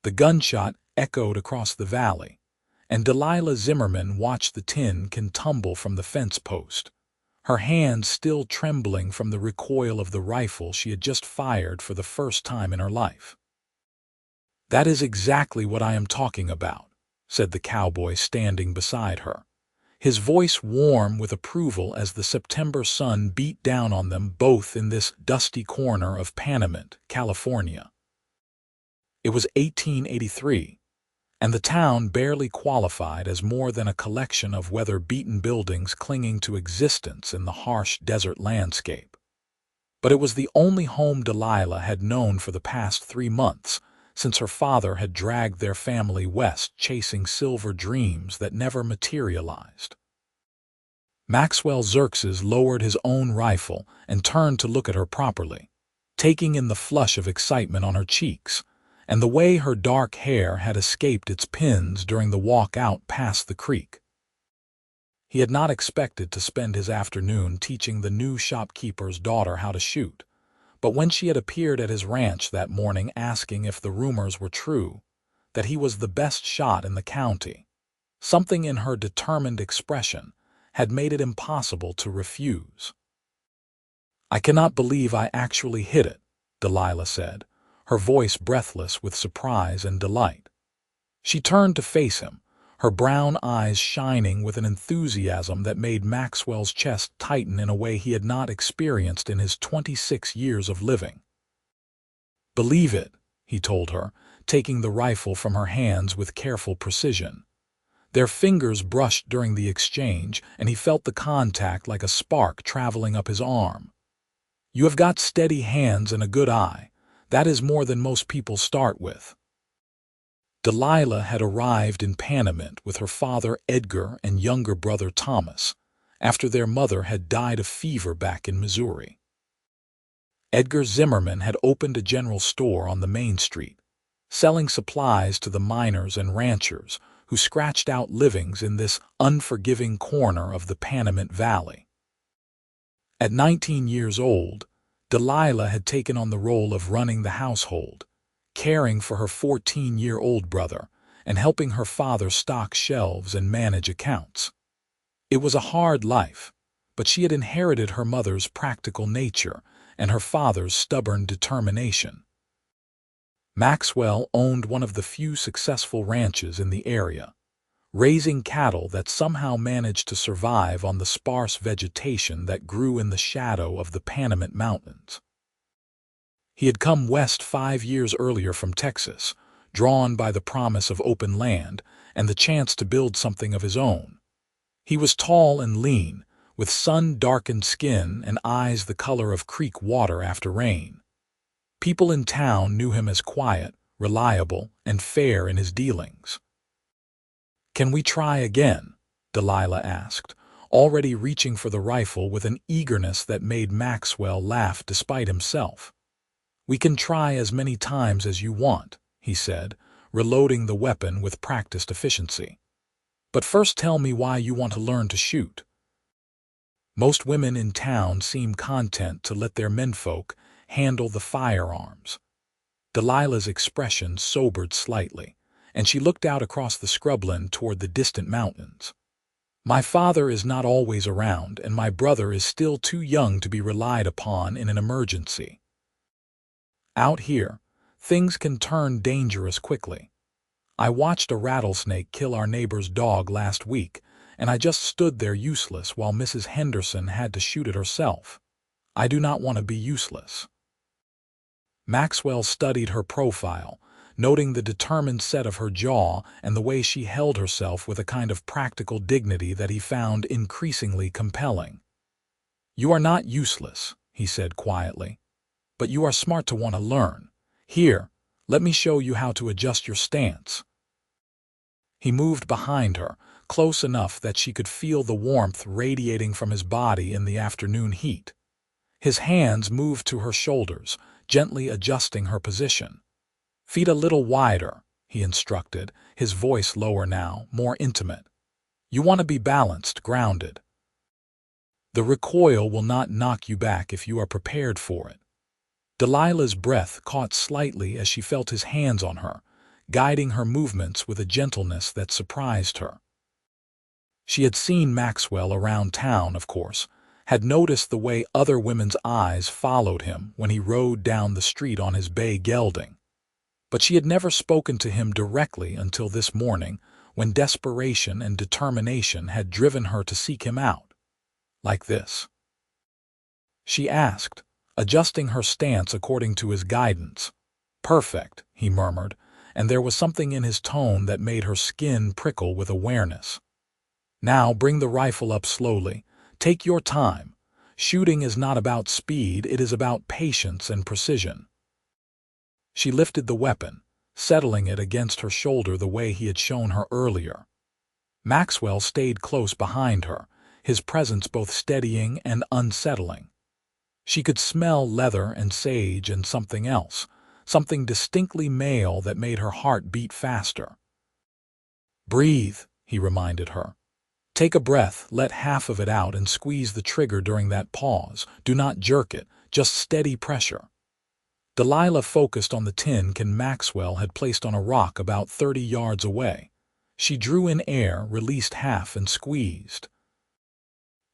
The gunshot echoed across the valley, and Delilah Zimmerman watched the tin can tumble from the fence post, her hands still trembling from the recoil of the rifle she had just fired for the first time in her life. "That is exactly what I am talking about," said the cowboy standing beside her, his voice warm with approval as the September sun beat down on them both in this dusty corner of Panamint, California. It was 1883, and the town barely qualified as more than a collection of weather-beaten buildings clinging to existence in the harsh desert landscape. But it was the only home Delilah had known for the past 3 months, since her father had dragged their family west chasing silver dreams that never materialized. Maxwell Xerxes lowered his own rifle and turned to look at her properly, taking in the flush of excitement on her cheeks, and the way her dark hair had escaped its pins during the walk out past the creek. He had not expected to spend his afternoon teaching the new shopkeeper's daughter how to shoot, but when she had appeared at his ranch that morning asking if the rumors were true, that he was the best shot in the county, something in her determined expression had made it impossible to refuse. "I cannot believe I actually hit it," Delilah said, her voice breathless with surprise and delight. She turned to face him, her brown eyes shining with an enthusiasm that made Maxwell's chest tighten in a way he had not experienced in his 26 years of living. "Believe it," he told her, taking the rifle from her hands with careful precision. Their fingers brushed during the exchange, and he felt the contact like a spark traveling up his arm. "You have got steady hands and a good eye. That is more than most people start with." Delilah had arrived in Panamint with her father Edgar and younger brother Thomas, after their mother had died of fever back in Missouri. Edgar Zimmerman had opened a general store on the main street, selling supplies to the miners and ranchers who scratched out livings in this unforgiving corner of the Panamint Valley. At 19 years old, Delilah had taken on the role of running the household, caring for her 14-year-old brother and helping her father stock shelves and manage accounts. It was a hard life, but she had inherited her mother's practical nature and her father's stubborn determination. Maxwell owned one of the few successful ranches in the area, raising cattle that somehow managed to survive on the sparse vegetation that grew in the shadow of the Panamint Mountains. He had come west 5 years earlier from Texas, drawn by the promise of open land and the chance to build something of his own. He was tall and lean, with sun-darkened skin and eyes the color of creek water after rain. People in town knew him as quiet, reliable, and fair in his dealings. "Can we try again?" Delilah asked, already reaching for the rifle with an eagerness that made Maxwell laugh despite himself. "We can try as many times as you want," he said, reloading the weapon with practiced efficiency. "But first tell me why you want to learn to shoot." Most women in town seemed content to let their menfolk handle the firearms. Delilah's expression sobered slightly, and she looked out across the scrubland toward the distant mountains. "My father is not always around, and my brother is still too young to be relied upon in an emergency. Out here, things can turn dangerous quickly. I watched a rattlesnake kill our neighbor's dog last week, and I just stood there useless while Mrs. Henderson had to shoot it herself. I do not want to be useless." Maxwell studied her profile, noting the determined set of her jaw and the way she held herself with a kind of practical dignity that he found increasingly compelling. "You are not useless," he said quietly, "but you are smart to want to learn. Here, let me show you how to adjust your stance." He moved behind her, close enough that she could feel the warmth radiating from his body in the afternoon heat. His hands moved to her shoulders, gently adjusting her position. "Feet a little wider," he instructed, his voice lower now, more intimate. "You want to be balanced, grounded. The recoil will not knock you back if you are prepared for it." Delilah's breath caught slightly as she felt his hands on her, guiding her movements with a gentleness that surprised her. She had seen Maxwell around town, of course, had noticed the way other women's eyes followed him when he rode down the street on his bay gelding. But she had never spoken to him directly until this morning, when desperation and determination had driven her to seek him out. Like this. She asked, adjusting her stance according to his guidance. "Perfect," he murmured, and there was something in his tone that made her skin prickle with awareness. "Now bring the rifle up slowly. Take your time. Shooting is not about speed, it is about patience and precision." She lifted the weapon, settling it against her shoulder the way he had shown her earlier. Maxwell stayed close behind her, his presence both steadying and unsettling. She could smell leather and sage and something else, something distinctly male that made her heart beat faster. "Breathe," he reminded her. "Take a breath, let half of it out, and squeeze the trigger during that pause. Do not jerk it, just steady pressure." Delilah focused on the tin can Maxwell had placed on a rock about 30 yards away. She drew in air, released half, and squeezed.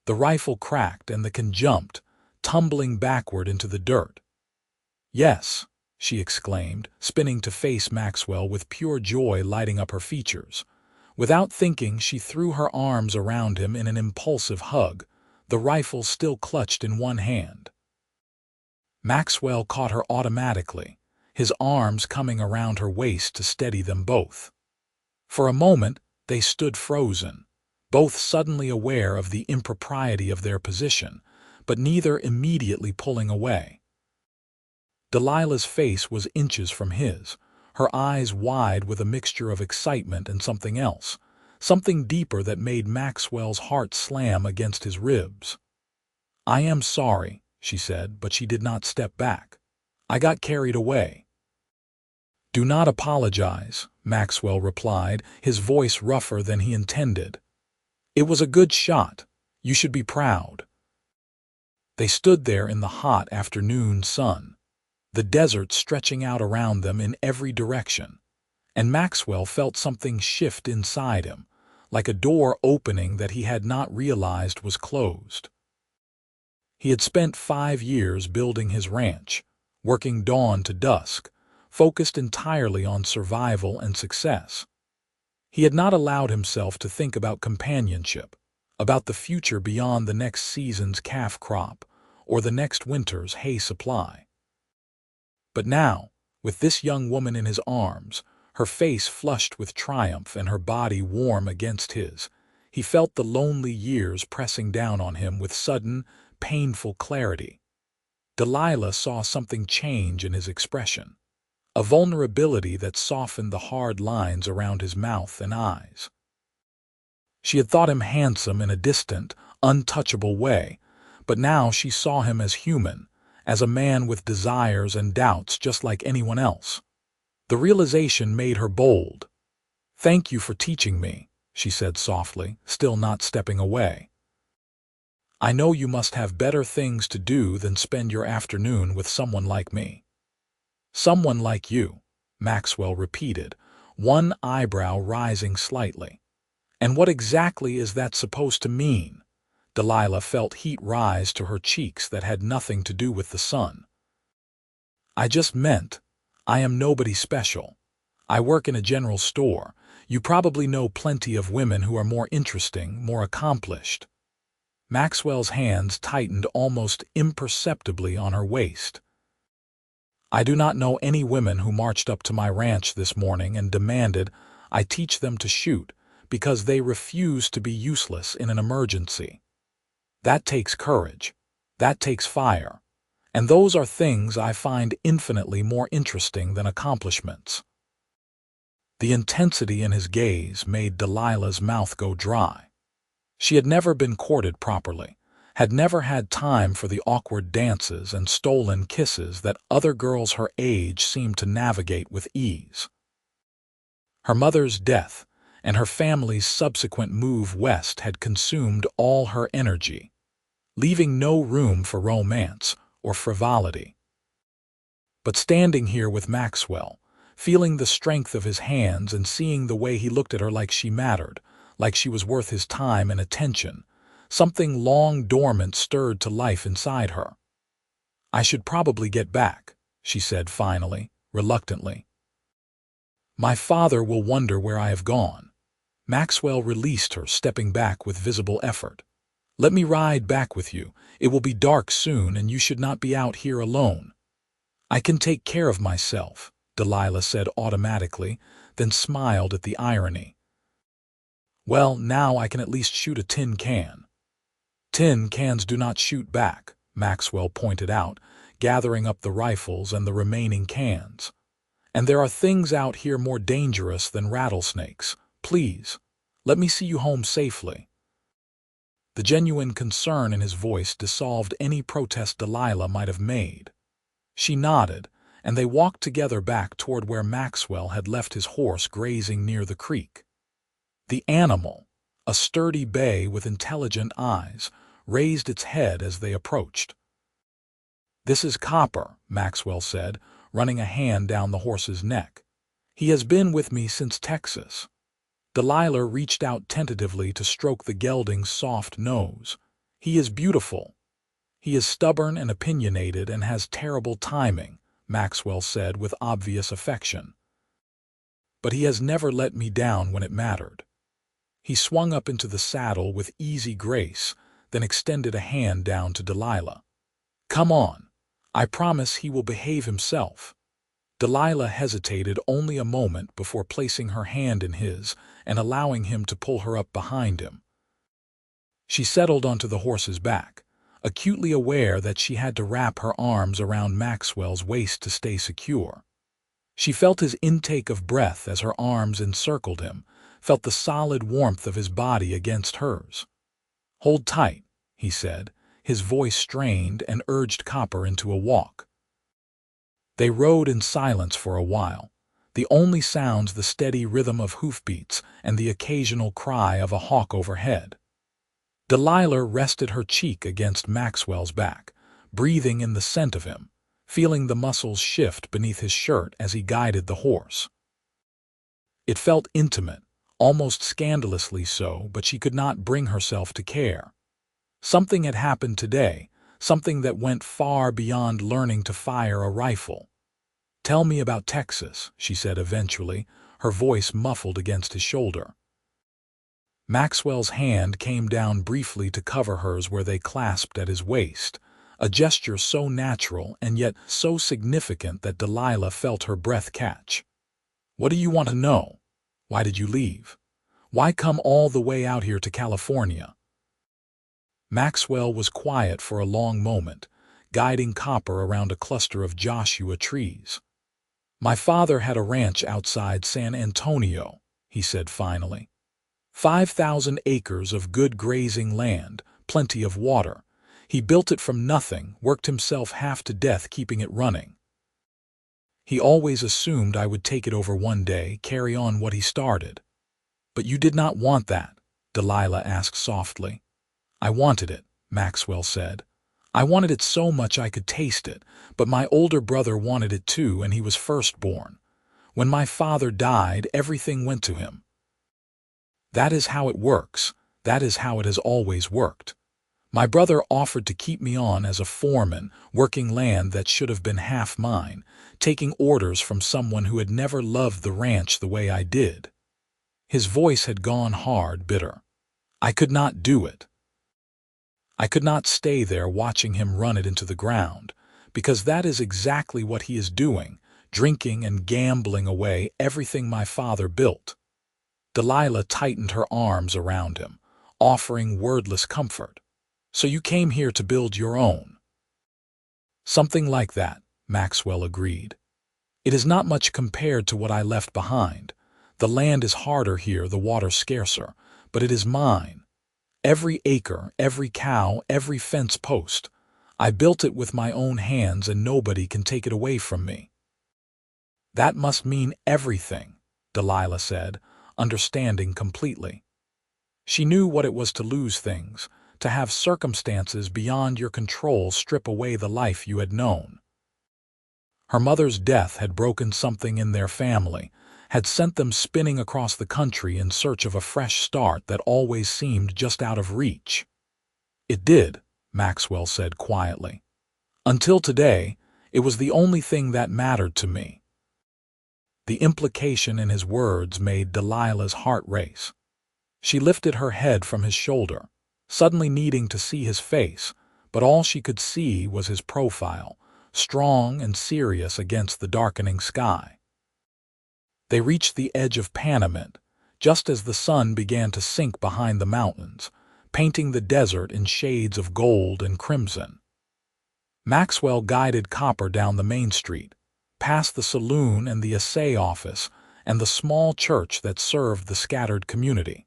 The rifle cracked and the can jumped, tumbling backward into the dirt. "Yes," she exclaimed, spinning to face Maxwell with pure joy lighting up her features. Without thinking, she threw her arms around him in an impulsive hug, the rifle still clutched in one hand. Maxwell caught her automatically, his arms coming around her waist to steady them both. For a moment, they stood frozen, both suddenly aware of the impropriety of their position, but neither immediately pulling away. Delilah's face was inches from his, her eyes wide with a mixture of excitement and something else, something deeper that made Maxwell's heart slam against his ribs. "I am sorry," she said, but she did not step back. "I got carried away." "Do not apologize," Maxwell replied, his voice rougher than he intended. "It was a good shot. You should be proud." They stood there in the hot afternoon sun, the desert stretching out around them in every direction, and Maxwell felt something shift inside him, like a door opening that he had not realized was closed. He had spent 5 years building his ranch, working dawn to dusk, focused entirely on survival and success. He had not allowed himself to think about companionship, about the future beyond the next season's calf crop or the next winter's hay supply. But now, with this young woman in his arms, her face flushed with triumph and her body warm against his, he felt the lonely years pressing down on him with sudden, painful clarity. Delilah saw something change in his expression, a vulnerability that softened the hard lines around his mouth and eyes. She had thought him handsome in a distant, untouchable way, but now she saw him as human, as a man with desires and doubts just like anyone else. The realization made her bold. "Thank you for teaching me," she said softly, still not stepping away. "I know you must have better things to do than spend your afternoon with someone like me." "Someone like you," Maxwell repeated, one eyebrow rising slightly. "And what exactly is that supposed to mean?" Delilah felt heat rise to her cheeks that had nothing to do with the sun. "I just meant, I am nobody special. I work in a general store. You probably know plenty of women who are more interesting, more accomplished." Maxwell's hands tightened almost imperceptibly on her waist. "I do not know any women who marched up to my ranch this morning and demanded I teach them to shoot because they refuse to be useless in an emergency. That takes courage. That takes fire. And those are things I find infinitely more interesting than accomplishments." The intensity in his gaze made Delilah's mouth go dry. She had never been courted properly, had never had time for the awkward dances and stolen kisses that other girls her age seemed to navigate with ease. Her mother's death and her family's subsequent move west had consumed all her energy, leaving no room for romance or frivolity. But standing here with Maxwell, Feeling the strength of his hands and seeing the way he looked at her like she mattered, like she was worth his time and attention, something long dormant stirred to life inside her. "I should probably get back," she said finally, reluctantly. "My father will wonder where I have gone." Maxwell released her, stepping back with visible effort. "Let me ride back with you. It will be dark soon, and you should not be out here alone." "I can take care of myself," Delilah said automatically, then smiled at the irony. "Well, now I can at least shoot a tin can." "Tin cans do not shoot back," Maxwell pointed out, gathering up the rifles and the remaining cans. "And there are things out here more dangerous than rattlesnakes. Please, let me see you home safely." The genuine concern in his voice dissolved any protest Delilah might have made. She nodded, and they walked together back toward where Maxwell had left his horse grazing near the creek. The animal, a sturdy bay with intelligent eyes, raised its head as they approached. "This is Copper," Maxwell said, running a hand down the horse's neck. "He has been with me since Texas." Delilah reached out tentatively to stroke the gelding's soft nose. "He is beautiful." "He is stubborn and opinionated and has terrible timing," Maxwell said with obvious affection. "But he has never let me down when it mattered." He swung up into the saddle with easy grace, then extended a hand down to Delilah. "Come on. I promise he will behave himself." Delilah hesitated only a moment before placing her hand in his and allowing him to pull her up behind him. She settled onto the horse's back, acutely aware that she had to wrap her arms around Maxwell's waist to stay secure. She felt his intake of breath as her arms encircled him, felt the solid warmth of his body against hers. "Hold tight," he said, his voice strained, and urged Copper into a walk. They rode in silence for a while, the only sounds the steady rhythm of hoofbeats and the occasional cry of a hawk overhead. Delilah rested her cheek against Maxwell's back, breathing in the scent of him, feeling the muscles shift beneath his shirt as he guided the horse. It felt intimate, almost scandalously so, but she could not bring herself to care. Something had happened today, something that went far beyond learning to fire a rifle. "Tell me about Texas," she said eventually, her voice muffled against his shoulder. Maxwell's hand came down briefly to cover hers where they clasped at his waist, a gesture so natural and yet so significant that Delilah felt her breath catch. "What do you want to know? Why did you leave? Why come all the way out here to California?" Maxwell was quiet for a long moment, guiding Copper around a cluster of Joshua trees. "My father had a ranch outside San Antonio," he said finally. 5,000 acres of good grazing land, plenty of water. He built it from nothing, worked himself half to death keeping it running. He always assumed I would take it over one day, carry on what he started. "But you did not want that?" Delilah asked softly. "I wanted it," Maxwell said. "I wanted it so much I could taste it, but my older brother wanted it too, and he was firstborn. When my father died, everything went to him. That is how it works. That is how it has always worked. My brother offered to keep me on as a foreman, working land that should have been half mine, taking orders from someone who had never loved the ranch the way I did." His voice had gone hard, bitter. "I could not do it. I could not stay there watching him run it into the ground, because that is exactly what he is doing, drinking and gambling away everything my father built." Delilah tightened her arms around him, offering wordless comfort. "So you came here to build your own?" "Something like that," Maxwell agreed. "It is not much compared to what I left behind. The land is harder here, the water scarcer, but it is mine. Every acre, every cow, every fence post. I built it with my own hands and nobody can take it away from me." "That must mean everything," Delilah said, understanding completely. She knew what it was to lose things, to have circumstances beyond your control strip away the life you had known. Her mother's death had broken something in their family, had sent them spinning across the country in search of a fresh start that always seemed just out of reach. It did, Maxwell said quietly. Until today, it was the only thing that mattered to me. The implication in his words made Delilah's heart race. She lifted her head from his shoulder, suddenly needing to see his face, but all she could see was his profile, strong and serious against the darkening sky. They reached the edge of Panamint, just as the sun began to sink behind the mountains, painting the desert in shades of gold and crimson. Maxwell guided Copper down the main street, past the saloon and the assay office and the small church that served the scattered community.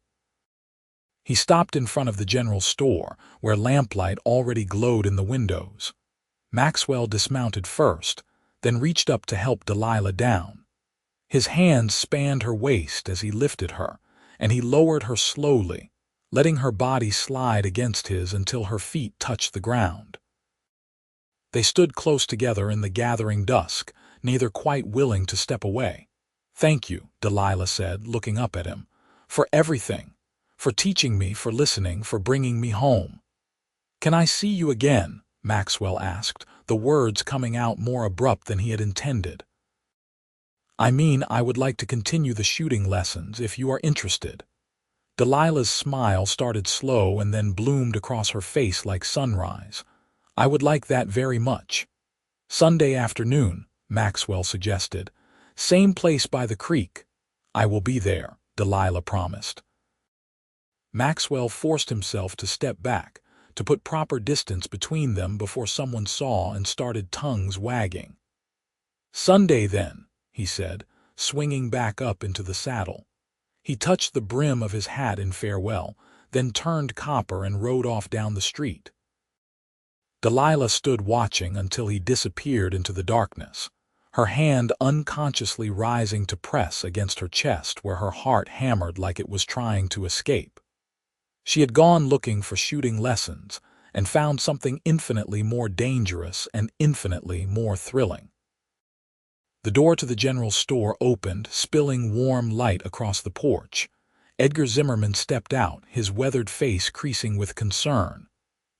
He stopped in front of the general store, where lamplight already glowed in the windows. Maxwell dismounted first, then reached up to help Delilah down. His hands spanned her waist as he lifted her, and he lowered her slowly, letting her body slide against his until her feet touched the ground. They stood close together in the gathering dusk, neither quite willing to step away. "Thank you," Delilah said, looking up at him, "for everything. For teaching me, for listening, for bringing me home." "Can I see you again?" Maxwell asked, the words coming out more abrupt than he had intended. "I mean, I would like to continue the shooting lessons if you are interested." Delilah's smile started slow and then bloomed across her face like sunrise. "I would like that very much." "Sunday afternoon," Maxwell suggested. "Same place by the creek." "I will be there," Delilah promised. Maxwell forced himself to step back, to put proper distance between them before someone saw and started tongues wagging. "Sunday, then," he said, swinging back up into the saddle. He touched the brim of his hat in farewell, then turned Copper and rode off down the street. Delilah stood watching until he disappeared into the darkness, her hand unconsciously rising to press against her chest where her heart hammered like it was trying to escape. She had gone looking for shooting lessons and found something infinitely more dangerous and infinitely more thrilling. The door to the general store opened, spilling warm light across the porch. Edgar Zimmerman stepped out, his weathered face creasing with concern.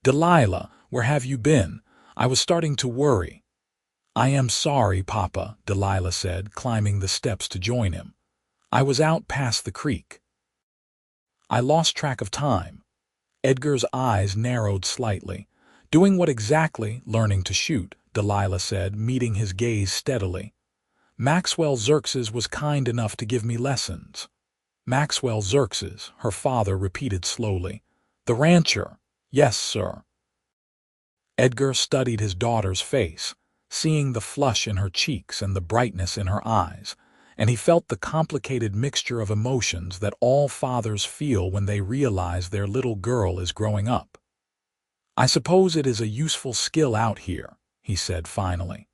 "Delilah, where have you been? I was starting to worry." "I am sorry, Papa," Delilah said, climbing the steps to join him. "I was out past the creek. I lost track of time." Edgar's eyes narrowed slightly. "Doing what exactly?" "Learning to shoot," Delilah said, meeting his gaze steadily. "Maxwell Xerxes was kind enough to give me lessons." "Maxwell Xerxes," her father repeated slowly. "The rancher." "Yes, sir." Edgar studied his daughter's face, seeing the flush in her cheeks and the brightness in her eyes, and he felt the complicated mixture of emotions that all fathers feel when they realize their little girl is growing up. "I suppose it is a useful skill out here," he said finally.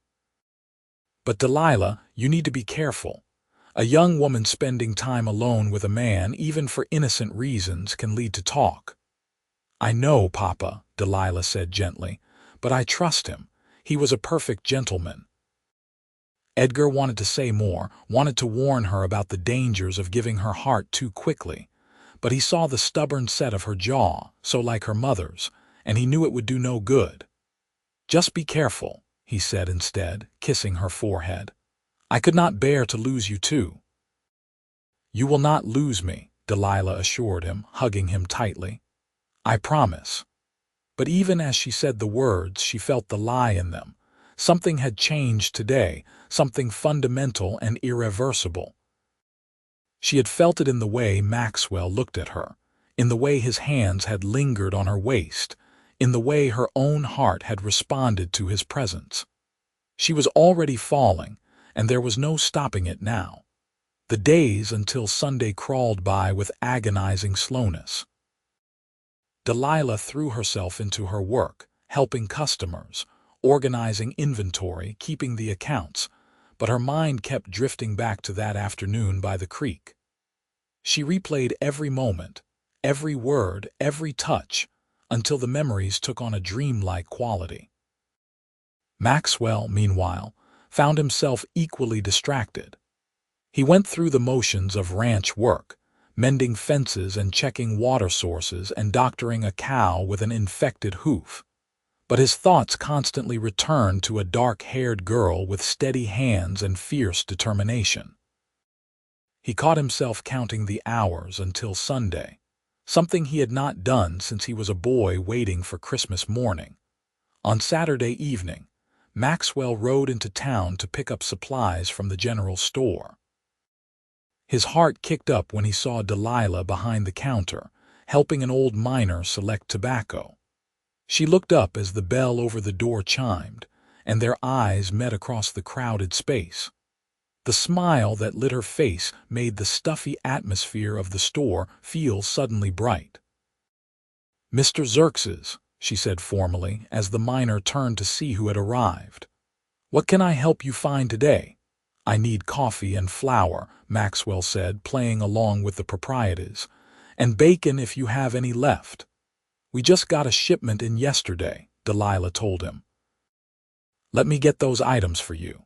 "But Delilah, you need to be careful. A young woman spending time alone with a man, even for innocent reasons, can lead to talk." "I know, Papa," Delilah said gently, "but I trust him. He was a perfect gentleman." Edgar wanted to say more, wanted to warn her about the dangers of giving her heart too quickly, but he saw the stubborn set of her jaw, so like her mother's, and he knew it would do no good. "Just be careful," he said instead, kissing her forehead. "I could not bear to lose you too." "You will not lose me," Delilah assured him, hugging him tightly. "I promise." But even as she said the words, she felt the lie in them. Something had changed today, something fundamental and irreversible. She had felt it in the way Maxwell looked at her, in the way his hands had lingered on her waist, in the way her own heart had responded to his presence. She was already falling, and there was no stopping it now. The days until Sunday crawled by with agonizing slowness. Delilah threw herself into her work, helping customers, organizing inventory, keeping the accounts, but her mind kept drifting back to that afternoon by the creek. She replayed every moment, every word, every touch, until the memories took on a dreamlike quality. Maxwell, meanwhile, found himself equally distracted. He went through the motions of ranch work, mending fences and checking water sources and doctoring a cow with an infected hoof. But his thoughts constantly returned to a dark-haired girl with steady hands and fierce determination. He caught himself counting the hours until Sunday, something he had not done since he was a boy waiting for Christmas morning. On Saturday evening, Maxwell rode into town to pick up supplies from the general store. His heart kicked up when he saw Delilah behind the counter, helping an old miner select tobacco. She looked up as the bell over the door chimed, and their eyes met across the crowded space. The smile that lit her face made the stuffy atmosphere of the store feel suddenly bright. "Mr. Xerxes," she said formally as the miner turned to see who had arrived. "What can I help you find today?" "I need coffee and flour," Maxwell said, playing along with the proprieties, "and bacon if you have any left." "We just got a shipment in yesterday," Delilah told him. "Let me get those items for you."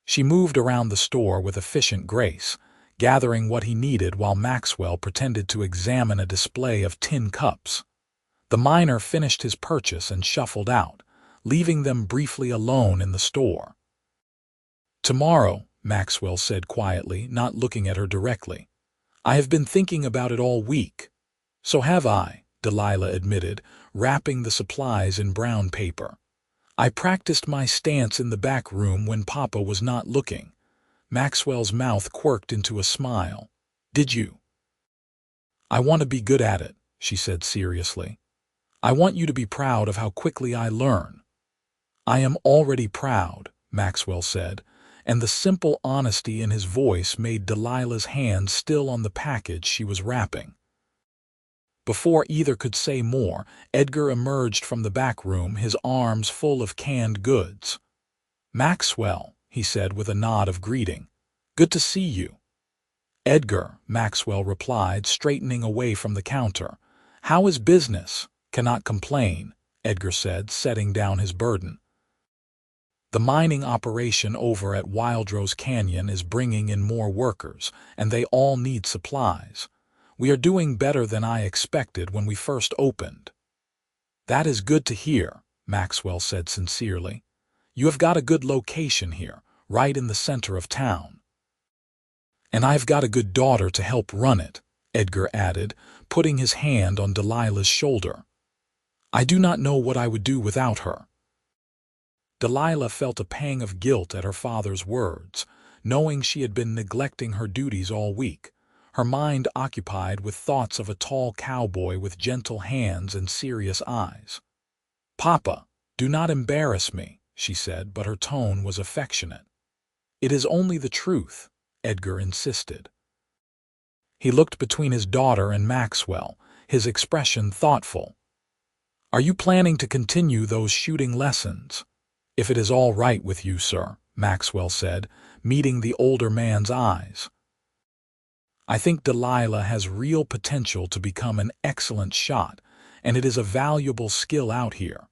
She moved around the store with efficient grace, gathering what he needed while Maxwell pretended to examine a display of tin cups. The miner finished his purchase and shuffled out, leaving them briefly alone in the store. "Tomorrow," Maxwell said quietly, not looking at her directly. "I have been thinking about it all week." "So have I," Delilah admitted, wrapping the supplies in brown paper. "I practiced my stance in the back room when Papa was not looking." Maxwell's mouth quirked into a smile. "Did you?" "I want to be good at it," she said seriously. "I want you to be proud of how quickly I learn." "I am already proud," Maxwell said, and the simple honesty in his voice made Delilah's hand still on the package she was wrapping. Before either could say more, Edgar emerged from the back room, his arms full of canned goods. "Maxwell," he said with a nod of greeting. "Good to see you." "Edgar," Maxwell replied, straightening away from the counter. "How is business?" "Cannot complain," Edgar said, setting down his burden. "The mining operation over at Wildrose Canyon is bringing in more workers, and they all need supplies. We are doing better than I expected when we first opened." "That is good to hear," Maxwell said sincerely. "You have got a good location here, right in the center of town." "And I've got a good daughter to help run it," Edgar added, putting his hand on Delilah's shoulder. "I do not know what I would do without her." Delilah felt a pang of guilt at her father's words, knowing she had been neglecting her duties all week, her mind occupied with thoughts of a tall cowboy with gentle hands and serious eyes. "Papa, do not embarrass me," she said, but her tone was affectionate. "It is only the truth," Edgar insisted. He looked between his daughter and Maxwell, his expression thoughtful. "Are you planning to continue those shooting lessons?" "If it is all right with you, sir," Maxwell said, meeting the older man's eyes. "I think Delilah has real potential to become an excellent shot, and it is a valuable skill out here."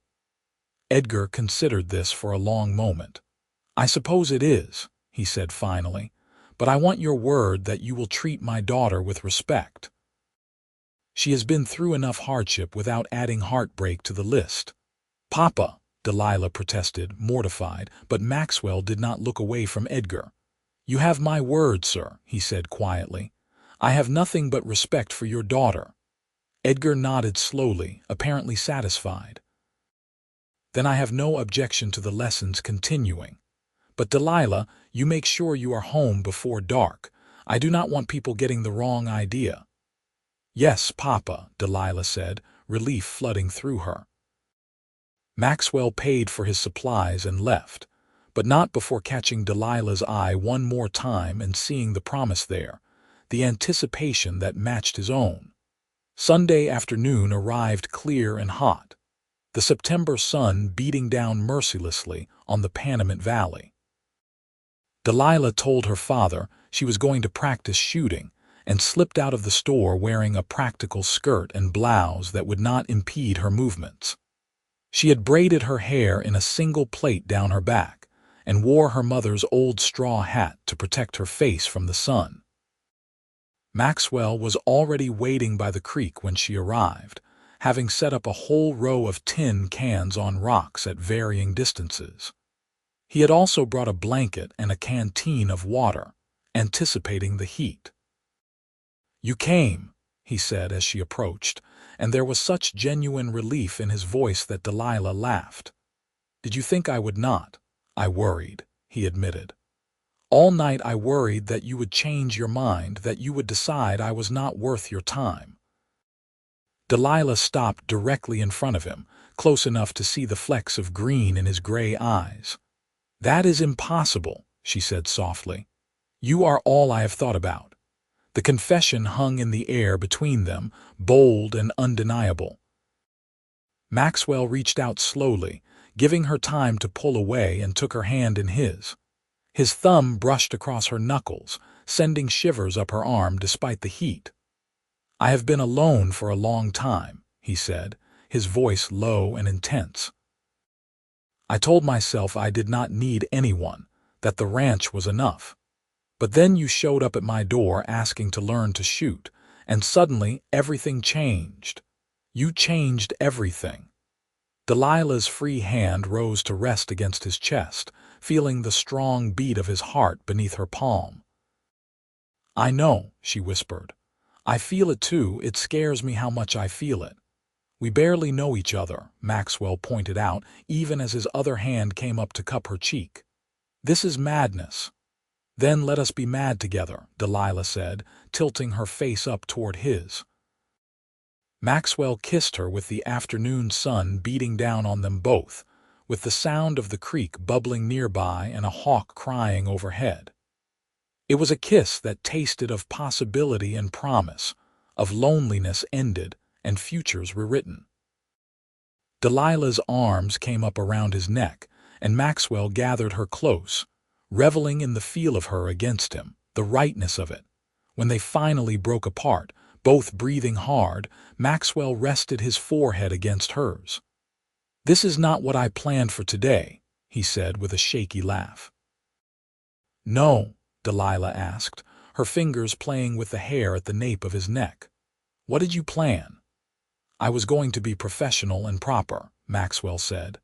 Edgar considered this for a long moment. "I suppose it is," he said finally, "but I want your word that you will treat my daughter with respect. She has been through enough hardship without adding heartbreak to the list." "Papa," Delilah protested, mortified, but Maxwell did not look away from Edgar. "You have my word, sir," he said quietly. "I have nothing but respect for your daughter." Edgar nodded slowly, apparently satisfied. "Then I have no objection to the lessons continuing. But Delilah, you make sure you are home before dark. I do not want people getting the wrong idea." "Yes, Papa," Delilah said, relief flooding through her. Maxwell paid for his supplies and left, but not before catching Delilah's eye one more time and seeing the promise there, the anticipation that matched his own. Sunday afternoon arrived clear and hot, the September sun beating down mercilessly on the Panamint Valley. Delilah told her father she was going to practice shooting and slipped out of the store wearing a practical skirt and blouse that would not impede her movements. She had braided her hair in a single plait down her back, and wore her mother's old straw hat to protect her face from the sun. Maxwell was already waiting by the creek when she arrived, having set up a whole row of tin cans on rocks at varying distances. He had also brought a blanket and a canteen of water, anticipating the heat. "You came," he said as she approached, and there was such genuine relief in his voice that Delilah laughed. "Did you think I would not?" "I worried," he admitted. "All night I worried that you would change your mind, that you would decide I was not worth your time." Delilah stopped directly in front of him, close enough to see the flecks of green in his gray eyes. "That is impossible," she said softly. "You are all I have thought about." The confession hung in the air between them, bold and undeniable. Maxwell reached out slowly, giving her time to pull away, and took her hand in his. His thumb brushed across her knuckles, sending shivers up her arm despite the heat. "I have been alone for a long time," he said, his voice low and intense. "I told myself I did not need anyone, that the ranch was enough. But then you showed up at my door asking to learn to shoot, and suddenly everything changed. You changed everything." Delilah's free hand rose to rest against his chest, feeling the strong beat of his heart beneath her palm. "I know," she whispered. "I feel it too. It scares me how much I feel it." "We barely know each other," Maxwell pointed out, even as his other hand came up to cup her cheek. "This is madness." "Then let us be mad together," Delilah said, tilting her face up toward his. Maxwell kissed her with the afternoon sun beating down on them both, with the sound of the creek bubbling nearby and a hawk crying overhead. It was a kiss that tasted of possibility and promise, of loneliness ended and futures rewritten. Delilah's arms came up around his neck, and Maxwell gathered her close, reveling in the feel of her against him, the rightness of it. When they finally broke apart, both breathing hard, Maxwell rested his forehead against hers. "This is not what I planned for today," he said with a shaky laugh. "No?" Delilah asked, her fingers playing with the hair at the nape of his neck. "What did you plan?" "I was going to be professional and proper," Maxwell said.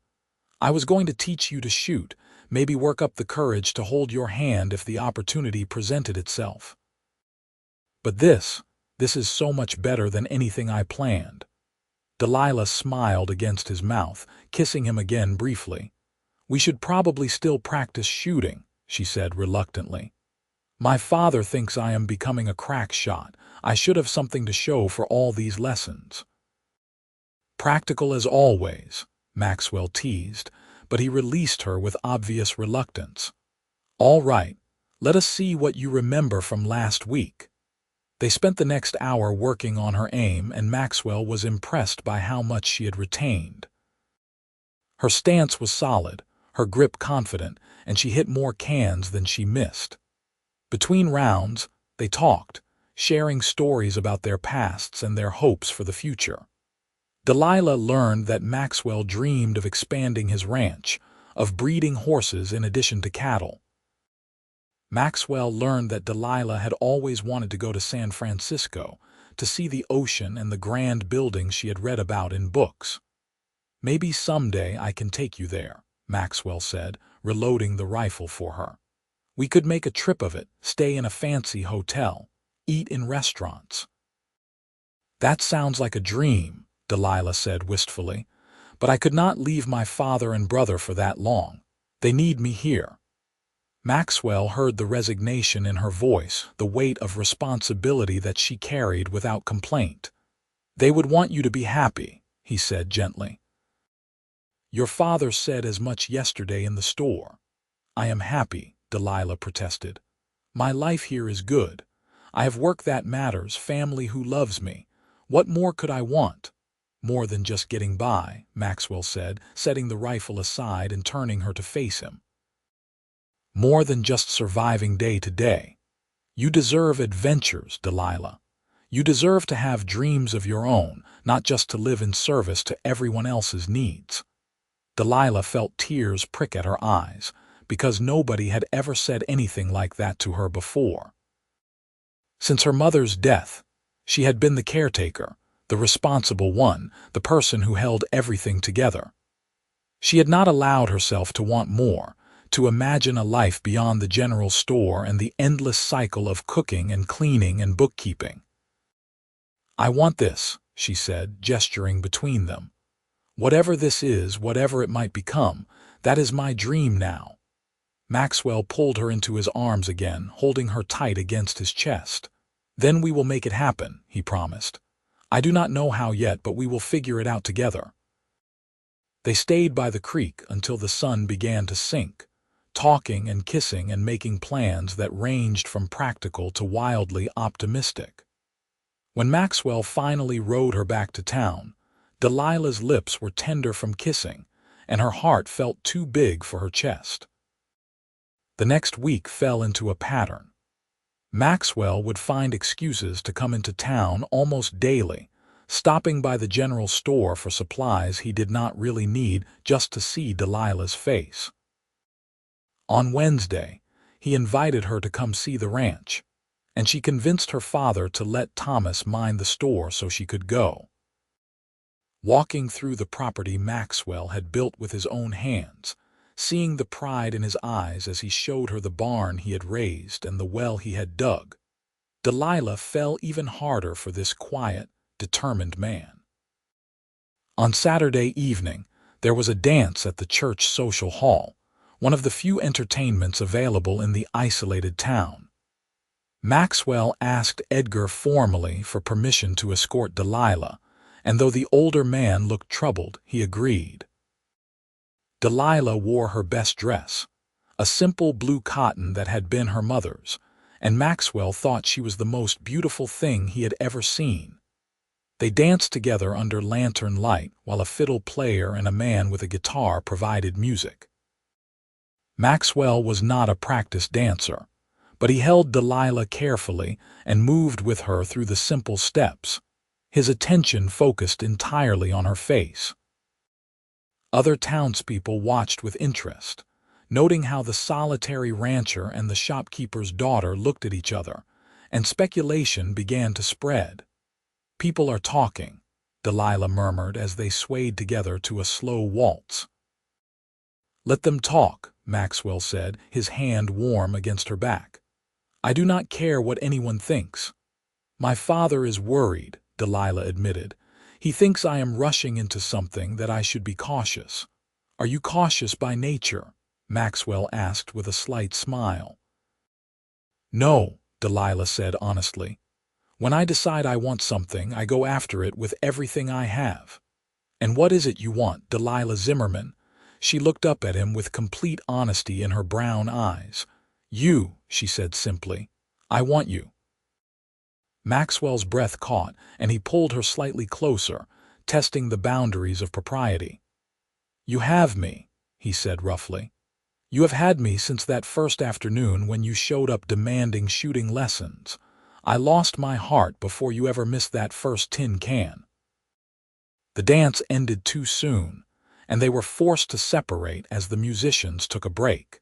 "I was going to teach you to shoot, maybe work up the courage to hold your hand if the opportunity presented itself. But this is so much better than anything I planned." Delilah smiled against his mouth, kissing him again briefly. "We should probably still practice shooting," she said reluctantly. "My father thinks I am becoming a crack shot. I should have something to show for all these lessons." "Practical as always," Maxwell teased, but he released her with obvious reluctance. "All right, let us see what you remember from last week." They spent the next hour working on her aim, and Maxwell was impressed by how much she had retained. Her stance was solid, her grip confident, and she hit more cans than she missed. Between rounds, they talked, sharing stories about their pasts and their hopes for the future. Delilah learned that Maxwell dreamed of expanding his ranch, of breeding horses in addition to cattle. Maxwell learned that Delilah had always wanted to go to San Francisco, to see the ocean and the grand buildings she had read about in books. "Maybe someday I can take you there," Maxwell said, reloading the rifle for her. "We could make a trip of it, stay in a fancy hotel, eat in restaurants." "That sounds like a dream," Delilah said wistfully, "but I could not leave my father and brother for that long. They need me here." Maxwell heard the resignation in her voice, the weight of responsibility that she carried without complaint. "They would want you to be happy," he said gently. "Your father said as much yesterday in the store." "I am happy," Delilah protested. "My life here is good. I have work that matters, family who loves me. What more could I want?" "More than just getting by," Maxwell said, setting the rifle aside and turning her to face him. "More than just surviving day to day. You deserve adventures, Delilah. You deserve to have dreams of your own, not just to live in service to everyone else's needs." Delilah felt tears prick at her eyes, because nobody had ever said anything like that to her before. Since her mother's death, she had been the caretaker, the responsible one, the person who held everything together. She had not allowed herself to want more, to imagine a life beyond the general store and the endless cycle of cooking and cleaning and bookkeeping. "I want this," she said, gesturing between them. "Whatever this is, whatever it might become, that is my dream now." Maxwell pulled her into his arms again, holding her tight against his chest. "Then we will make it happen," he promised. "I do not know how yet, but we will figure it out together." They stayed by the creek until the sun began to sink, talking and kissing and making plans that ranged from practical to wildly optimistic. When Maxwell finally rode her back to town, Delilah's lips were tender from kissing, and her heart felt too big for her chest. The next week fell into a pattern. Maxwell would find excuses to come into town almost daily, stopping by the general store for supplies he did not really need just to see Delilah's face. On Wednesday, he invited her to come see the ranch, and she convinced her father to let Thomas mind the store so she could go. Walking through the property Maxwell had built with his own hands, seeing the pride in his eyes as he showed her the barn he had raised and the well he had dug, Delilah fell even harder for this quiet, determined man. On Saturday evening, there was a dance at the church social hall, one of the few entertainments available in the isolated town. Maxwell asked Edgar formally for permission to escort Delilah, and though the older man looked troubled, he agreed. Delilah wore her best dress, a simple blue cotton that had been her mother's, and Maxwell thought she was the most beautiful thing he had ever seen. They danced together under lantern light while a fiddle player and a man with a guitar provided music. Maxwell was not a practiced dancer, but he held Delilah carefully and moved with her through the simple steps, his attention focused entirely on her face. Other townspeople watched with interest, noting how the solitary rancher and the shopkeeper's daughter looked at each other, and speculation began to spread. "People are talking," Delilah murmured as they swayed together to a slow waltz. "Let them talk," Maxwell said, his hand warm against her back. "I do not care what anyone thinks." "My father is worried," Delilah admitted. "He thinks I am rushing into something, that I should be cautious." "Are you cautious by nature?" Maxwell asked with a slight smile. "No," Delilah said honestly. "When I decide I want something, I go after it with everything I have." "And what is it you want, Delilah Zimmerman?" She looked up at him with complete honesty in her brown eyes. "You," she said simply. "I want you." Maxwell's breath caught, and he pulled her slightly closer, testing the boundaries of propriety. "You have me," he said roughly. "You have had me since that first afternoon when you showed up demanding shooting lessons. I lost my heart before you ever missed that first tin can." The dance ended too soon, and they were forced to separate as the musicians took a break.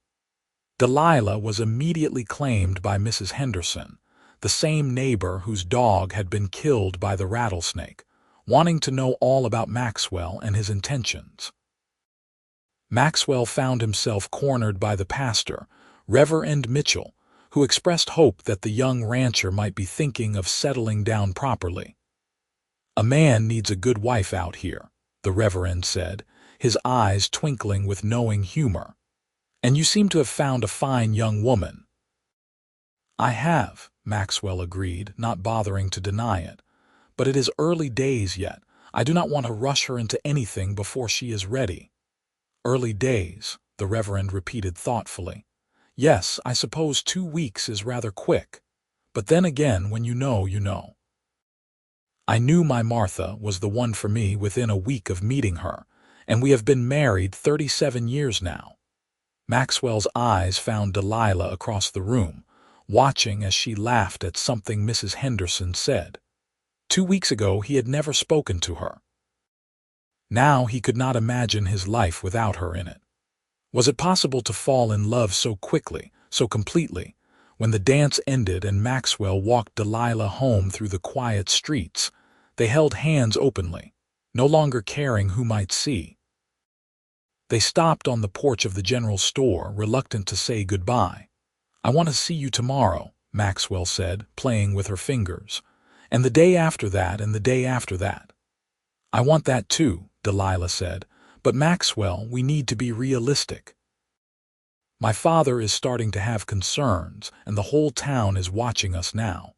Delilah was immediately claimed by Mrs. Henderson, the same neighbor whose dog had been killed by the rattlesnake, wanting to know all about Maxwell and his intentions. Maxwell found himself cornered by the pastor, Reverend Mitchell, who expressed hope that the young rancher might be thinking of settling down properly. "A man needs a good wife out here," the Reverend said, his eyes twinkling with knowing humor. "And you seem to have found a fine young woman." "I have," Maxwell agreed, not bothering to deny it. "But it is early days yet. I do not want to rush her into anything before she is ready." "Early days," the Reverend repeated thoughtfully. "Yes, I suppose 2 weeks is rather quick. But then again, when you know, you know. I knew my Martha was the one for me within a week of meeting her, and we have been married 37 years now." Maxwell's eyes found Delilah across the room, watching as she laughed at something Mrs. Henderson said. 2 weeks ago he had never spoken to her. Now he could not imagine his life without her in it. Was it possible to fall in love so quickly, so completely? When the dance ended and Maxwell walked Delilah home through the quiet streets, they held hands openly, no longer caring who might see. They stopped on the porch of the general store, reluctant to say goodbye. "I want to see you tomorrow," Maxwell said, playing with her fingers. "And the day after that, and the day after that." "I want that too," Delilah said. "But Maxwell, we need to be realistic. My father is starting to have concerns, and the whole town is watching us now.